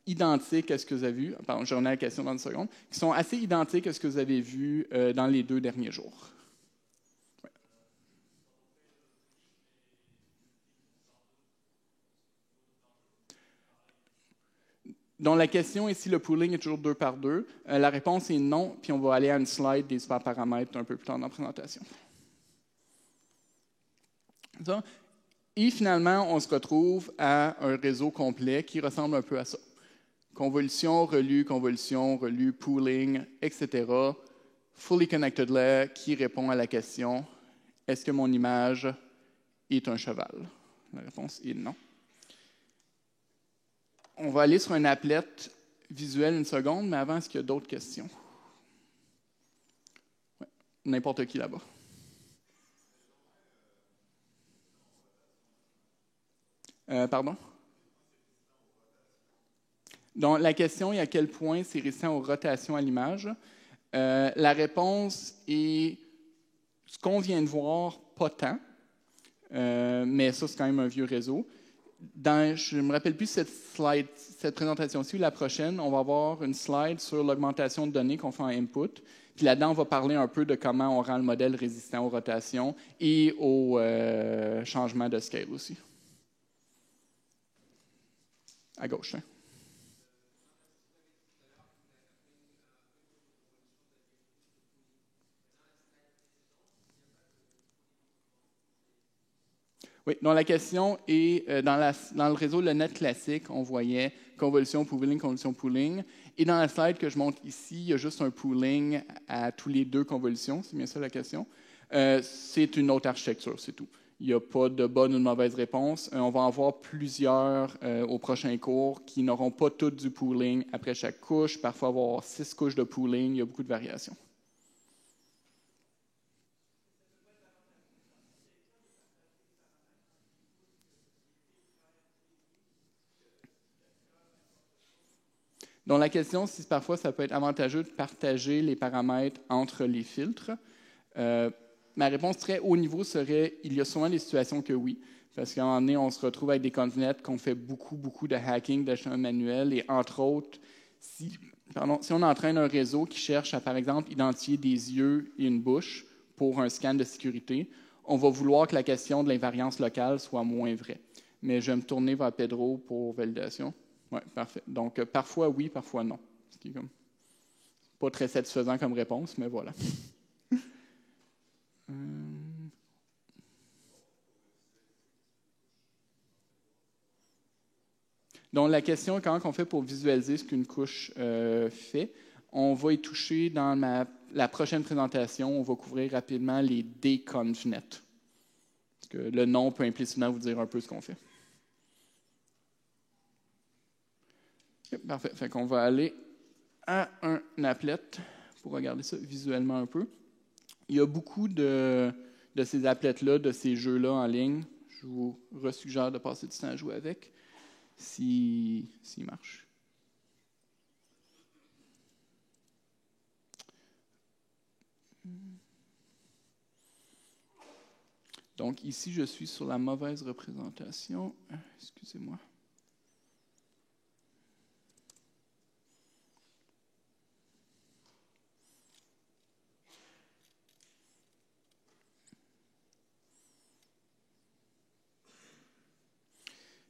identiques à ce que vous avez vu, pardon, je reviens à la question dans une seconde, qui sont assez identiques à ce que vous avez vu dans les 2 derniers jours. Ouais. Donc, la question est si le pooling est toujours 2 par 2. La réponse est non, puis on va aller à une slide des superparamètres un peu plus tard dans la présentation. Ça. Et finalement, on se retrouve à un réseau complet qui ressemble un peu à ça. Convolution, relu, pooling, etc. Fully connected layer qui répond à la question « Est-ce que mon image est un cheval? » La réponse est non. On va aller sur un applet visuel une seconde, mais avant, est-ce qu'il y a d'autres questions? Ouais. N'importe qui là-bas. Pardon? Donc, la question est à quel point c'est résistant aux rotations à l'image. La réponse est ce qu'on vient de voir, pas tant, mais ça, c'est quand même un vieux réseau. Je ne me rappelle plus cette présentation-ci ou la prochaine, on va avoir une slide sur l'augmentation de données qu'on fait en input. Puis là-dedans, on va parler un peu de comment on rend le modèle résistant aux rotations et aux changements de scale aussi. À gauche. Hein. Oui, donc la question est, dans le réseau le net classique, on voyait convolution, pooling. Et dans la slide que je montre ici, il y a juste un pooling à tous les 2 convolutions, c'est bien ça la question. C'est une autre architecture, c'est tout. Il n'y a pas de bonne ou de mauvaise réponse. On va en voir plusieurs au prochain cours qui n'auront pas toutes du pooling après chaque couche. Parfois, on va avoir 6 couches de pooling. Il y a beaucoup de variations. Donc, la question, si parfois ça peut être avantageux de partager les paramètres entre les filtres. Ma réponse très haut niveau serait il y a souvent des situations que oui. Parce qu'à un moment donné, on se retrouve avec des convenets qu'on fait beaucoup de hacking d'HTML manuel. Et entre autres, si on entraîne un réseau qui cherche à, par exemple, identifier des yeux et une bouche pour un scan de sécurité, on va vouloir que la question de l'invariance locale soit moins vraie. Mais je vais me tourner vers Pedro pour validation. Oui, parfait. Donc, parfois oui, parfois non. Ce qui est comme pas très satisfaisant comme réponse, mais voilà. Donc, la question, comment on fait pour visualiser ce qu'une couche fait? On va y toucher dans la prochaine présentation. On va couvrir rapidement les DConvNet. Parce que le nom peut implicitement vous dire un peu ce qu'on fait. Parfait. Fait qu'on va aller à un applet pour regarder ça visuellement un peu. Il y a beaucoup de ces applets-là, de ces jeux-là en ligne. Je vous suggère de passer du temps à jouer avec, s'il marche. Donc ici, je suis sur la mauvaise représentation. Excusez-moi.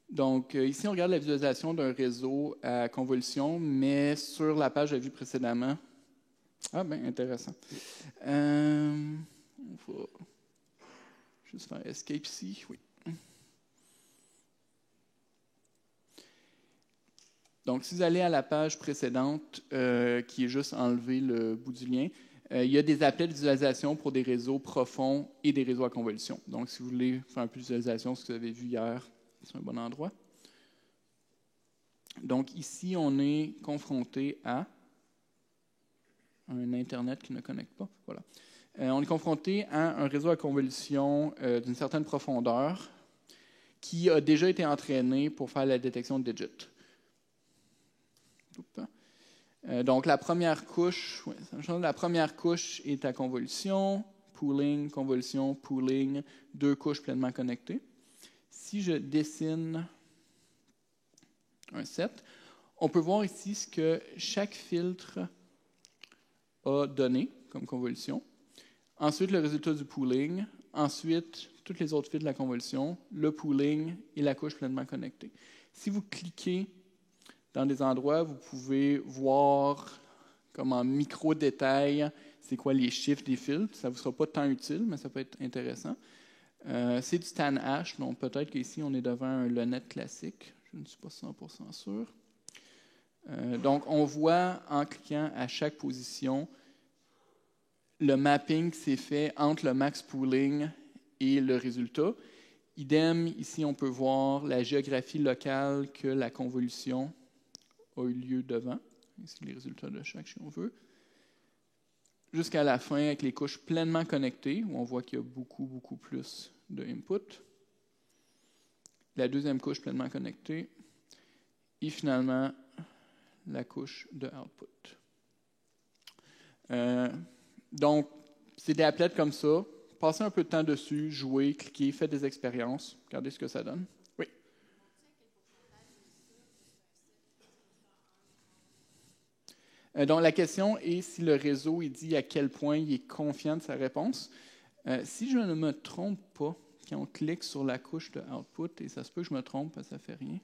Donc, ici, on regarde la visualisation d'un réseau à convolution, mais sur la page que j'ai vue précédemment. Ah, bien, intéressant. On va juste faire Escape ici. Oui. Donc, si vous allez à la page précédente, qui est juste enlever le bout du lien, il y a des appels de visualisation pour des réseaux profonds et des réseaux à convolution. Donc, si vous voulez faire un peu de visualisation, ce que vous avez vu hier, c'est un bon endroit. Donc, ici, on est confronté à un Internet qui ne connecte pas. Voilà. On est confronté à un réseau à convolution d'une certaine profondeur qui a déjà été entraîné pour faire la détection de digits. Donc, la première couche est à convolution, pooling, 2 couches pleinement connectées. Si je dessine un set, on peut voir ici ce que chaque filtre a donné comme convolution. Ensuite, le résultat du pooling. Ensuite, toutes les autres fils de la convolution, le pooling et la couche pleinement connectée. Si vous cliquez dans des endroits, vous pouvez voir comme en micro-détail c'est quoi les chiffres des filtres. Ça ne vous sera pas tant utile, mais ça peut être intéressant. C'est du StanH, donc peut-être qu'ici on est devant un LeNet classique. Je ne suis pas 100% sûr. Donc, on voit en cliquant à chaque position le mapping qui s'est fait entre le max pooling et le résultat. Idem, ici, on peut voir la géographie locale que la convolution a eu lieu devant. Ici, les résultats de chaque, si on veut. Jusqu'à la fin, avec les couches pleinement connectées, où on voit qu'il y a beaucoup plus de input. La deuxième couche pleinement connectée. Et finalement, la couche de output. Donc, c'est des applets comme ça. Passez un peu de temps dessus, jouez, cliquez, faites des expériences. Regardez ce que ça donne. Oui. Donc, la question est si le réseau il dit à quel point il est confiant de sa réponse. Si je ne me trompe pas, quand on clique sur la couche de output, et ça se peut que je me trompe, parce que ça ne fait rien.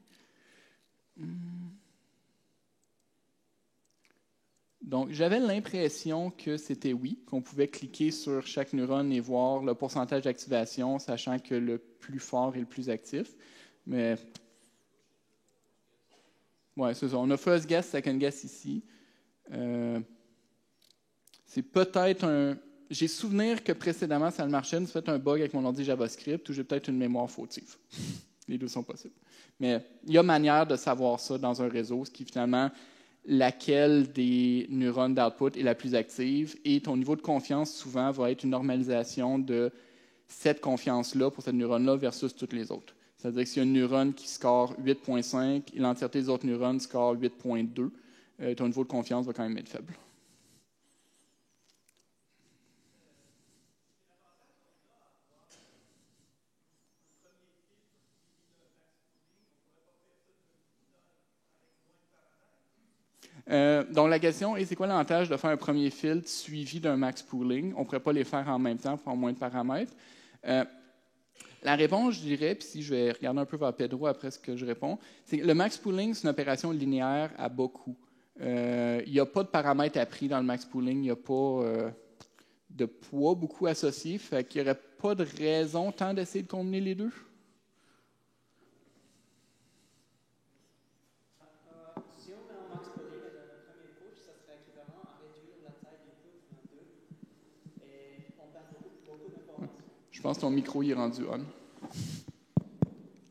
Donc, j'avais l'impression que c'était oui, qu'on pouvait cliquer sur chaque neurone et voir le pourcentage d'activation, sachant que le plus fort est le plus actif. Mais, ouais, c'est ça. On a first guess, second guess ici. C'est peut-être un... J'ai souvenir que précédemment, ça marchait. C'est peut-être un bug avec mon ordi JavaScript ou j'ai peut-être une mémoire fautive. Les deux sont possibles. Mais il y a manière de savoir ça dans un réseau, ce qui finalement... laquelle des neurones d'output est la plus active et ton niveau de confiance souvent va être une normalisation de cette confiance-là pour cette neurone-là versus toutes les autres. C'est-à-dire que s'il y a une neurone qui score 8.5 et l'entièreté des autres neurones score 8.2, ton niveau de confiance va quand même être faible. Donc, la question est, c'est quoi l'avantage de faire un premier filtre suivi d'un max pooling? On ne pourrait pas les faire en même temps pour avoir moins de paramètres. La réponse, je dirais, puis si je vais regarder un peu vers Pedro après ce que je réponds, c'est que le max pooling, c'est une opération linéaire à bas coût. Il n'y a pas de paramètres appris dans le max pooling, il n'y a pas de poids beaucoup associé, fait qu'il n'y aurait pas de raison tant d'essayer de combiner les deux. Je pense que ton micro est rendu on.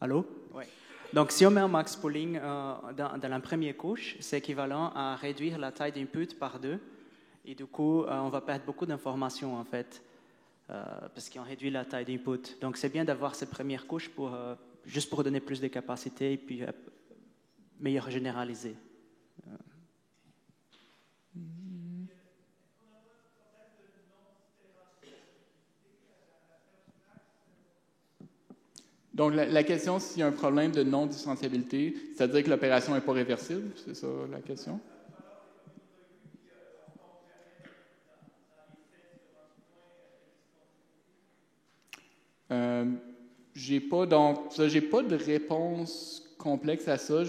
Allô? Oui. Donc, si on met un max pooling dans la première couche, c'est équivalent à réduire la taille d'input par 2. Et du coup, on va perdre beaucoup d'informations, en fait, parce qu'on réduit la taille d'input. Donc, c'est bien d'avoir cette première couche juste pour donner plus de capacité et puis meilleur généraliser. Donc, la question, s'il y a un problème de non-distanciabilité, c'est-à-dire que l'opération n'est pas réversible, c'est ça la question? J'ai pas de réponse complexe à ça.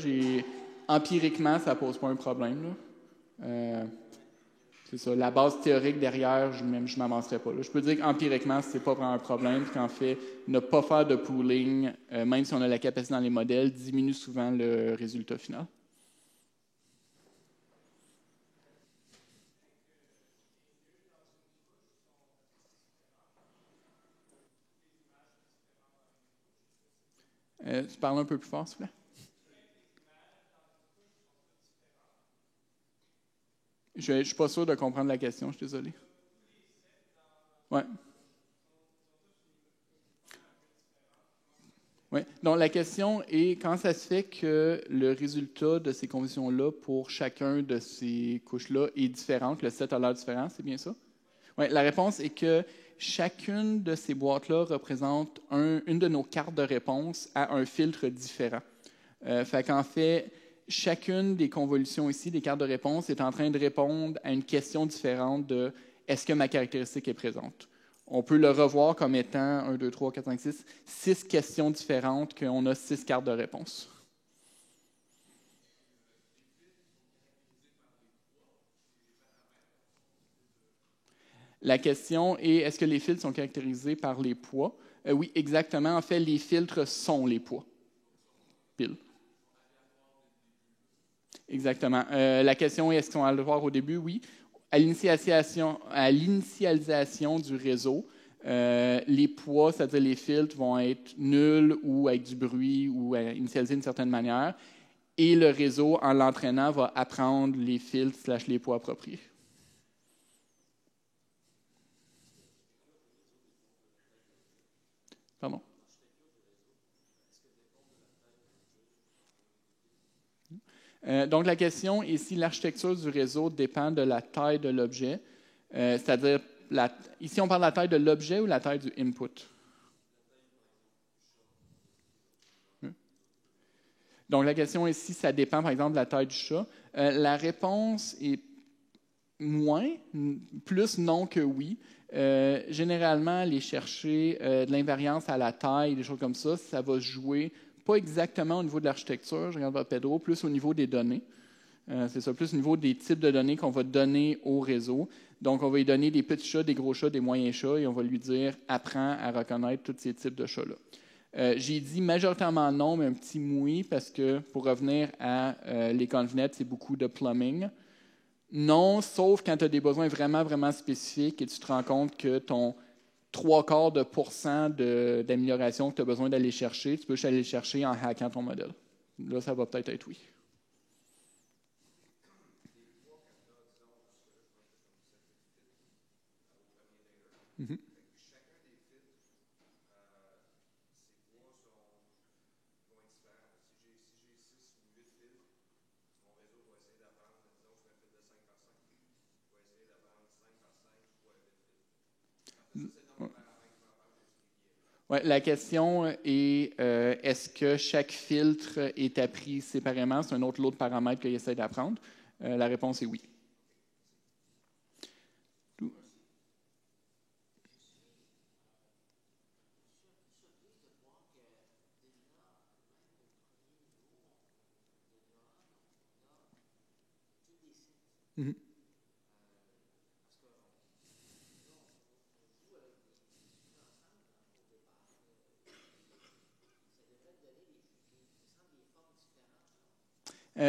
Empiriquement, ça pose pas un problème. C'est ça. La base théorique derrière, je ne m'avancerai pas. Là. Je peux dire qu'empiriquement, ce n'est pas vraiment un problème, qu'en fait, ne pas faire de pooling, même si on a la capacité dans les modèles, diminue souvent le résultat final. Tu parles un peu plus fort, s'il vous plaît? Je ne suis pas sûr de comprendre la question, je suis désolé. Ouais. Oui. Donc, la question est quand ça se fait que le résultat de ces conditions-là pour chacun de ces couches-là est différent, que le set a l'air différent, c'est bien ça? Oui. La réponse est que chacune de ces boîtes-là représente une de nos cartes de réponse à un filtre différent. Fait qu'en fait, chacune des convolutions ici, des cartes de réponse, est en train de répondre à une question différente de est-ce que ma caractéristique est présente? On peut le revoir comme étant 1, 2, 3, 4, 5, 6, 6 questions différentes qu'on a 6 cartes de réponse. La question est, est-ce que les filtres sont caractérisés par les poids? Oui, exactement. En fait, les filtres sont les poids. Pile. Exactement. La question est, est-ce qu'ils sont aléatoires au début? Oui. À l'initialisation du réseau, les poids, c'est-à-dire les filtres, vont être nuls ou avec du bruit ou initialisés d'une certaine manière. Et le réseau, en l'entraînant, va apprendre les filtres / les poids appropriés. Pardon? Donc, la question est si l'architecture du réseau dépend de la taille de l'objet, c'est-à-dire, ici, on parle de la taille de l'objet ou la taille du input? Donc, la question est si ça dépend, par exemple, de la taille du chat. La réponse est plus non que oui. Généralement, aller chercher de l'invariance à la taille, des choses comme ça va se jouer pas exactement au niveau de l'architecture, je regarde votre Pedro, plus au niveau des données. C'est ça, plus au niveau des types de données qu'on va donner au réseau. Donc, on va lui donner des petits chats, des gros chats, des moyens chats, et on va lui dire « apprends à reconnaître tous ces types de chats-là ». J'ai dit majoritairement non, mais un petit oui, parce que pour revenir à les ConvNet, c'est beaucoup de plumbing. Non, sauf quand tu as des besoins vraiment, vraiment spécifiques et tu te rends compte que ton 0,75% d'amélioration que tu as besoin d'aller chercher, tu peux juste aller le chercher en hackant ton modèle. Là, ça va peut-être être oui. Mm-hmm. Ouais, la question est est-ce que chaque filtre est appris séparément? C'est un autre lot de paramètres qu'il essaie d'apprendre. La réponse est oui. Mm-hmm.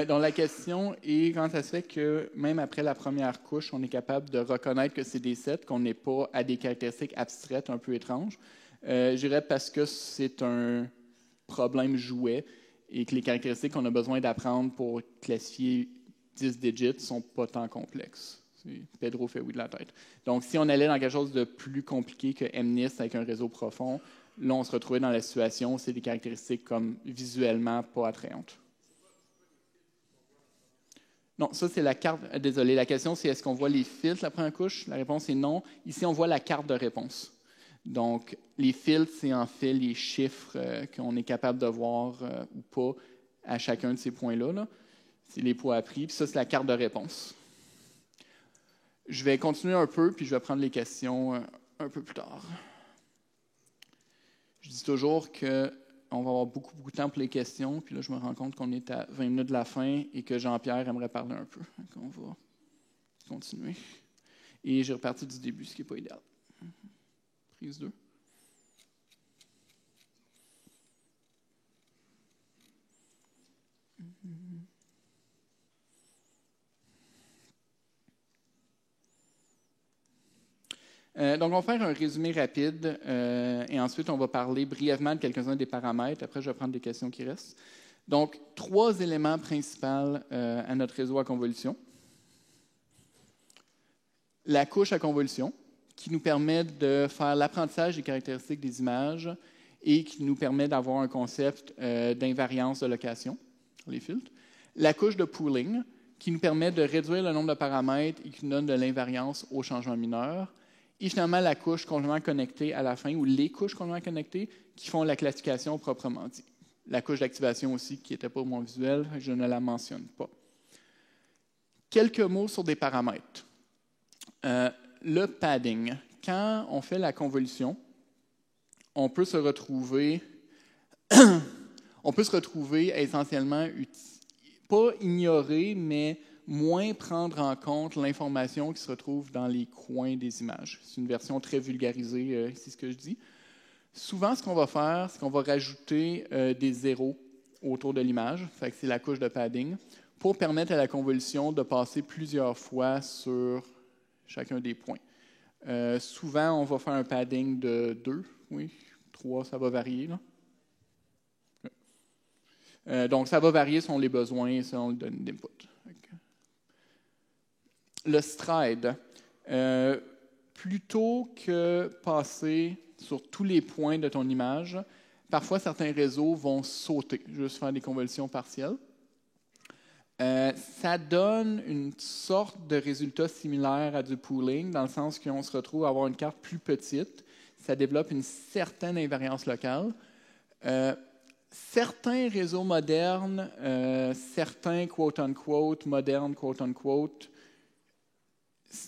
Donc, la question est quand ça se fait que même après la première couche, on est capable de reconnaître que c'est des sets, qu'on n'est pas à des caractéristiques abstraites un peu étranges. Je dirais parce que c'est un problème jouet et que les caractéristiques qu'on a besoin d'apprendre pour classifier 10 digits ne sont pas tant complexes. Pedro fait oui de la tête. Donc, si on allait dans quelque chose de plus compliqué que MNIST avec un réseau profond, là, on se retrouvait dans la situation où c'est des caractéristiques comme visuellement pas attrayantes. Non, ça, c'est la carte. Désolé, la question, c'est est-ce qu'on voit les filtres, la première couche? La réponse est non. Ici, on voit la carte de réponse. Donc, les filtres, c'est en fait les chiffres qu'on est capable de voir ou pas à chacun de ces points-là. Là. C'est les poids appris. Puis ça, c'est la carte de réponse. Je vais continuer un peu, puis je vais prendre les questions un peu plus tard. Je dis toujours qu'on va avoir beaucoup, beaucoup de temps pour les questions. Puis là, je me rends compte qu'on est à 20 minutes de la fin et que Jean-Pierre aimerait parler un peu. Donc, on va continuer. Et j'ai reparti du début, ce qui n'est pas idéal. Prise 2. Donc, on va faire un résumé rapide et ensuite, on va parler brièvement de quelques-uns des paramètres. Après, je vais prendre des questions qui restent. Donc, 3 éléments principaux à notre réseau à convolution. la couche à convolution, qui nous permet de faire l'apprentissage des caractéristiques des images et qui nous permet d'avoir un concept d'invariance de location, les filtres. La couche de pooling, qui nous permet de réduire le nombre de paramètres et qui nous donne de l'invariance aux changements mineurs. Et finalement, la couche complètement connectée à la fin, ou les couches complètement connectées, qui font la classification proprement dit. La couche d'activation aussi, qui n'était pas au mon visuel, je ne la mentionne pas. Quelques mots sur des paramètres. Le padding. Quand on fait la convolution, on peut se retrouver essentiellement, pas ignorer, mais moins prendre en compte l'information qui se retrouve dans les coins des images. C'est une version très vulgarisée, c'est ce que je dis. Souvent, ce qu'on va faire, c'est qu'on va rajouter des zéros autour de l'image, c'est la couche de padding, pour permettre à la convolution de passer plusieurs fois sur chacun des points. Souvent, on va faire un padding de 2, oui, 3, ça va varier. Là. Donc, ça va varier selon les besoins et selon le donné d'input. Le stride. Plutôt que passer sur tous les points de ton image, parfois certains réseaux vont sauter, juste faire des convolutions partielles. Ça donne une sorte de résultat similaire à du pooling, dans le sens qu'on se retrouve à avoir une carte plus petite. Ça développe une certaine invariance locale. Certains réseaux modernes, certains quote-unquote modernes, quote-unquote,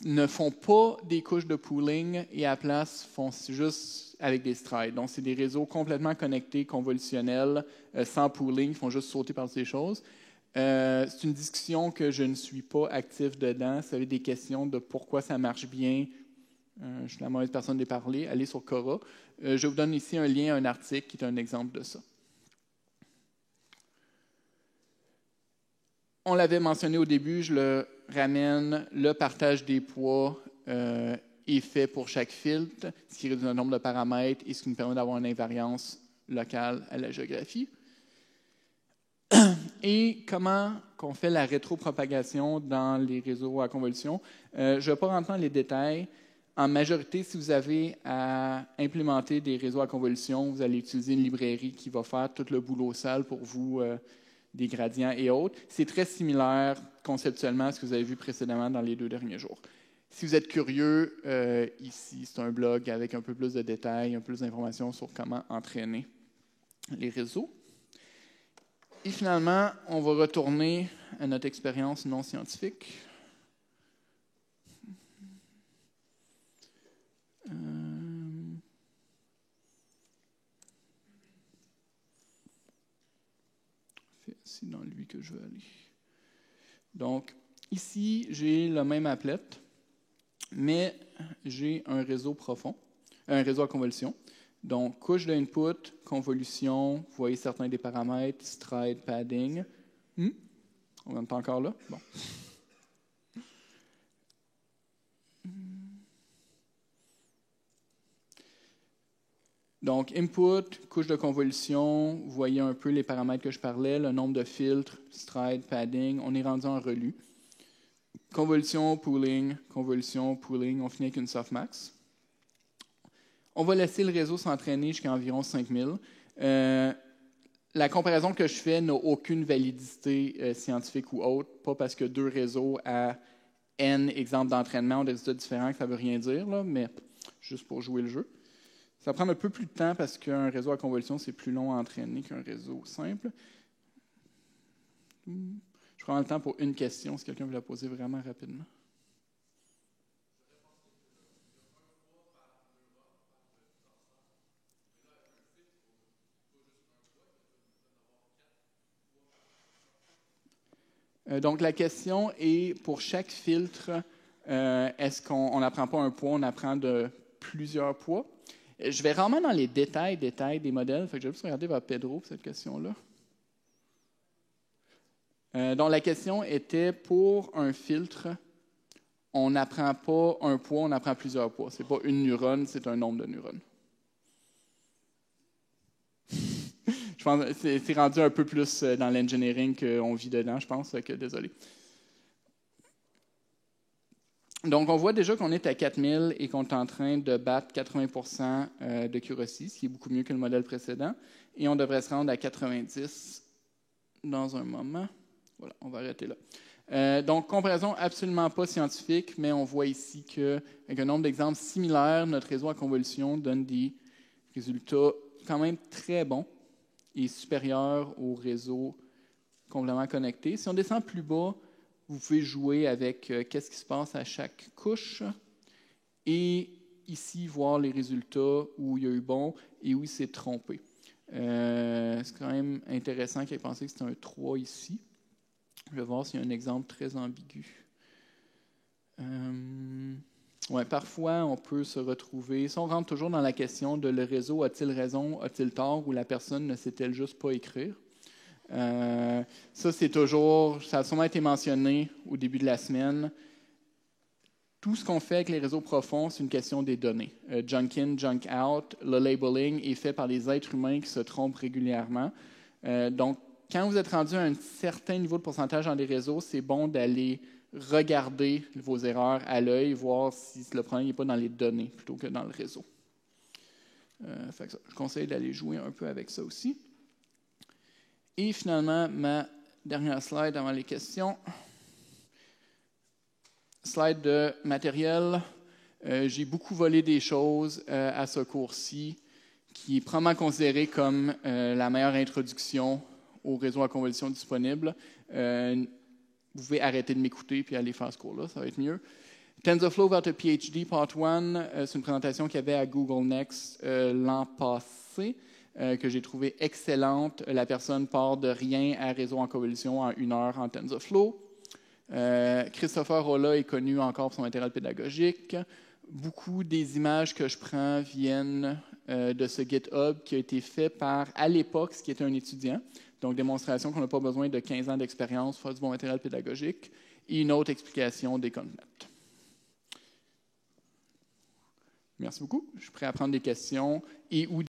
ne font pas des couches de pooling et à la place font juste avec des strides. Donc, c'est des réseaux complètement connectés, convolutionnels, sans pooling, qui font juste sauter par ces choses. C'est une discussion que je ne suis pas actif dedans. Si vous avez des questions de pourquoi ça marche bien, je suis la mauvaise personne de les parler, allez sur Quora. Je vous donne ici un lien à un article qui est un exemple de ça. On l'avait mentionné au début, je le ramène, le partage des poids est fait pour chaque filtre, ce qui réduit le nombre de paramètres et ce qui nous permet d'avoir une invariance locale à la géographie. Et comment on fait la rétropropagation dans les réseaux à convolution. Je ne vais pas rentrer dans les détails. En majorité, si vous avez à implémenter des réseaux à convolution, vous allez utiliser une librairie qui va faire tout le boulot sale pour vous, des gradients et autres. C'est très similaire conceptuellement à ce que vous avez vu précédemment dans les 2 derniers jours. Si vous êtes curieux, ici, c'est un blog avec un peu plus de détails, un peu plus d'informations sur comment entraîner les réseaux. Et finalement, on va retourner à notre expérience non scientifique. C'est dans lui que je veux aller. Donc, ici, j'ai le même applet, mais j'ai un réseau profond, un réseau à convolution. Donc, couche d'input, convolution, vous voyez certains des paramètres, stride, padding. On n'en est pas encore là? Bon. Donc, input, couche de convolution, vous voyez un peu les paramètres que je parlais, le nombre de filtres, stride, padding, on est rendu en relu. Convolution, pooling, on finit avec une softmax. On va laisser le réseau s'entraîner jusqu'à environ 5000. La comparaison que je fais n'a aucune validité scientifique ou autre, pas parce que 2 réseaux à N exemples d'entraînement ont des résultats différents, que ça ne veut rien dire, là, mais juste pour jouer le jeu. Ça prend un peu plus de temps parce qu'un réseau à convolution, c'est plus long à entraîner qu'un réseau simple. Je prends le temps pour une question, si quelqu'un veut la poser vraiment rapidement. Donc, la question est, pour chaque filtre, est-ce qu'on n'apprend pas un poids, on apprend de plusieurs poids? Je vais vraiment dans les détails des modèles. Fait que je vais juste regarder vers Pedro pour cette question-là. Donc, la question était, pour un filtre, on n'apprend pas un poids, on apprend plusieurs poids. Ce n'est pas une neurone, c'est un nombre de neurones. Je pense que c'est rendu un peu plus dans l'engineering qu'on vit dedans, je pense, que désolé. Donc, on voit déjà qu'on est à 4000 et qu'on est en train de battre 80% d'accuracy, ce qui est beaucoup mieux que le modèle précédent. Et on devrait se rendre à 90 dans un moment. Voilà, on va arrêter là. Donc, comparaison absolument pas scientifique, mais on voit ici qu'avec un nombre d'exemples similaires, notre réseau à convolution donne des résultats quand même très bons et supérieurs au réseau complètement connecté. Si on descend plus bas, vous pouvez jouer avec qu'est-ce qui se passe à chaque couche et ici voir les résultats où il y a eu bon et où il s'est trompé. C'est quand même intéressant qu'il ait pensé que c'était un 3 ici. Je vais voir s'il y a un exemple très ambigu. Parfois, on peut se retrouver, si on rentre toujours dans la question de le réseau a-t-il raison, a-t-il tort, ou la personne ne sait-elle juste pas écrire. Ça a sûrement été mentionné au début de la semaine. Tout ce qu'on fait avec les réseaux profonds, c'est une question des données. Junk in, junk out, le labeling est fait par des êtres humains qui se trompent régulièrement. Donc, quand vous êtes rendu à un certain niveau de pourcentage dans des réseaux, c'est bon d'aller regarder vos erreurs à l'œil, voir si le problème n'est pas dans les données plutôt que dans le réseau. Je conseille d'aller jouer un peu avec ça aussi. Et finalement, ma dernière slide avant les questions. Slide de matériel. J'ai beaucoup volé des choses à ce cours-ci, qui est probablement considéré comme la meilleure introduction au réseau à convolution disponible. Vous pouvez arrêter de m'écouter puis aller faire ce cours-là, ça va être mieux. TensorFlow vers le PhD, Part 1, c'est une présentation qu'il y avait à Google Next l'an passé. Que j'ai trouvé excellente. La personne part de rien à réseau en convolution en 1 heure en TensorFlow. Christopher Rolla est connu encore pour son matériel pédagogique. Beaucoup des images que je prends viennent de ce GitHub qui a été fait par, à l'époque, ce qui était un étudiant. Donc, démonstration qu'on n'a pas besoin de 15 ans d'expérience pour faire du bon matériel pédagogique. Et une autre explication des contenus. Merci beaucoup. Je suis prêt à prendre des questions et ou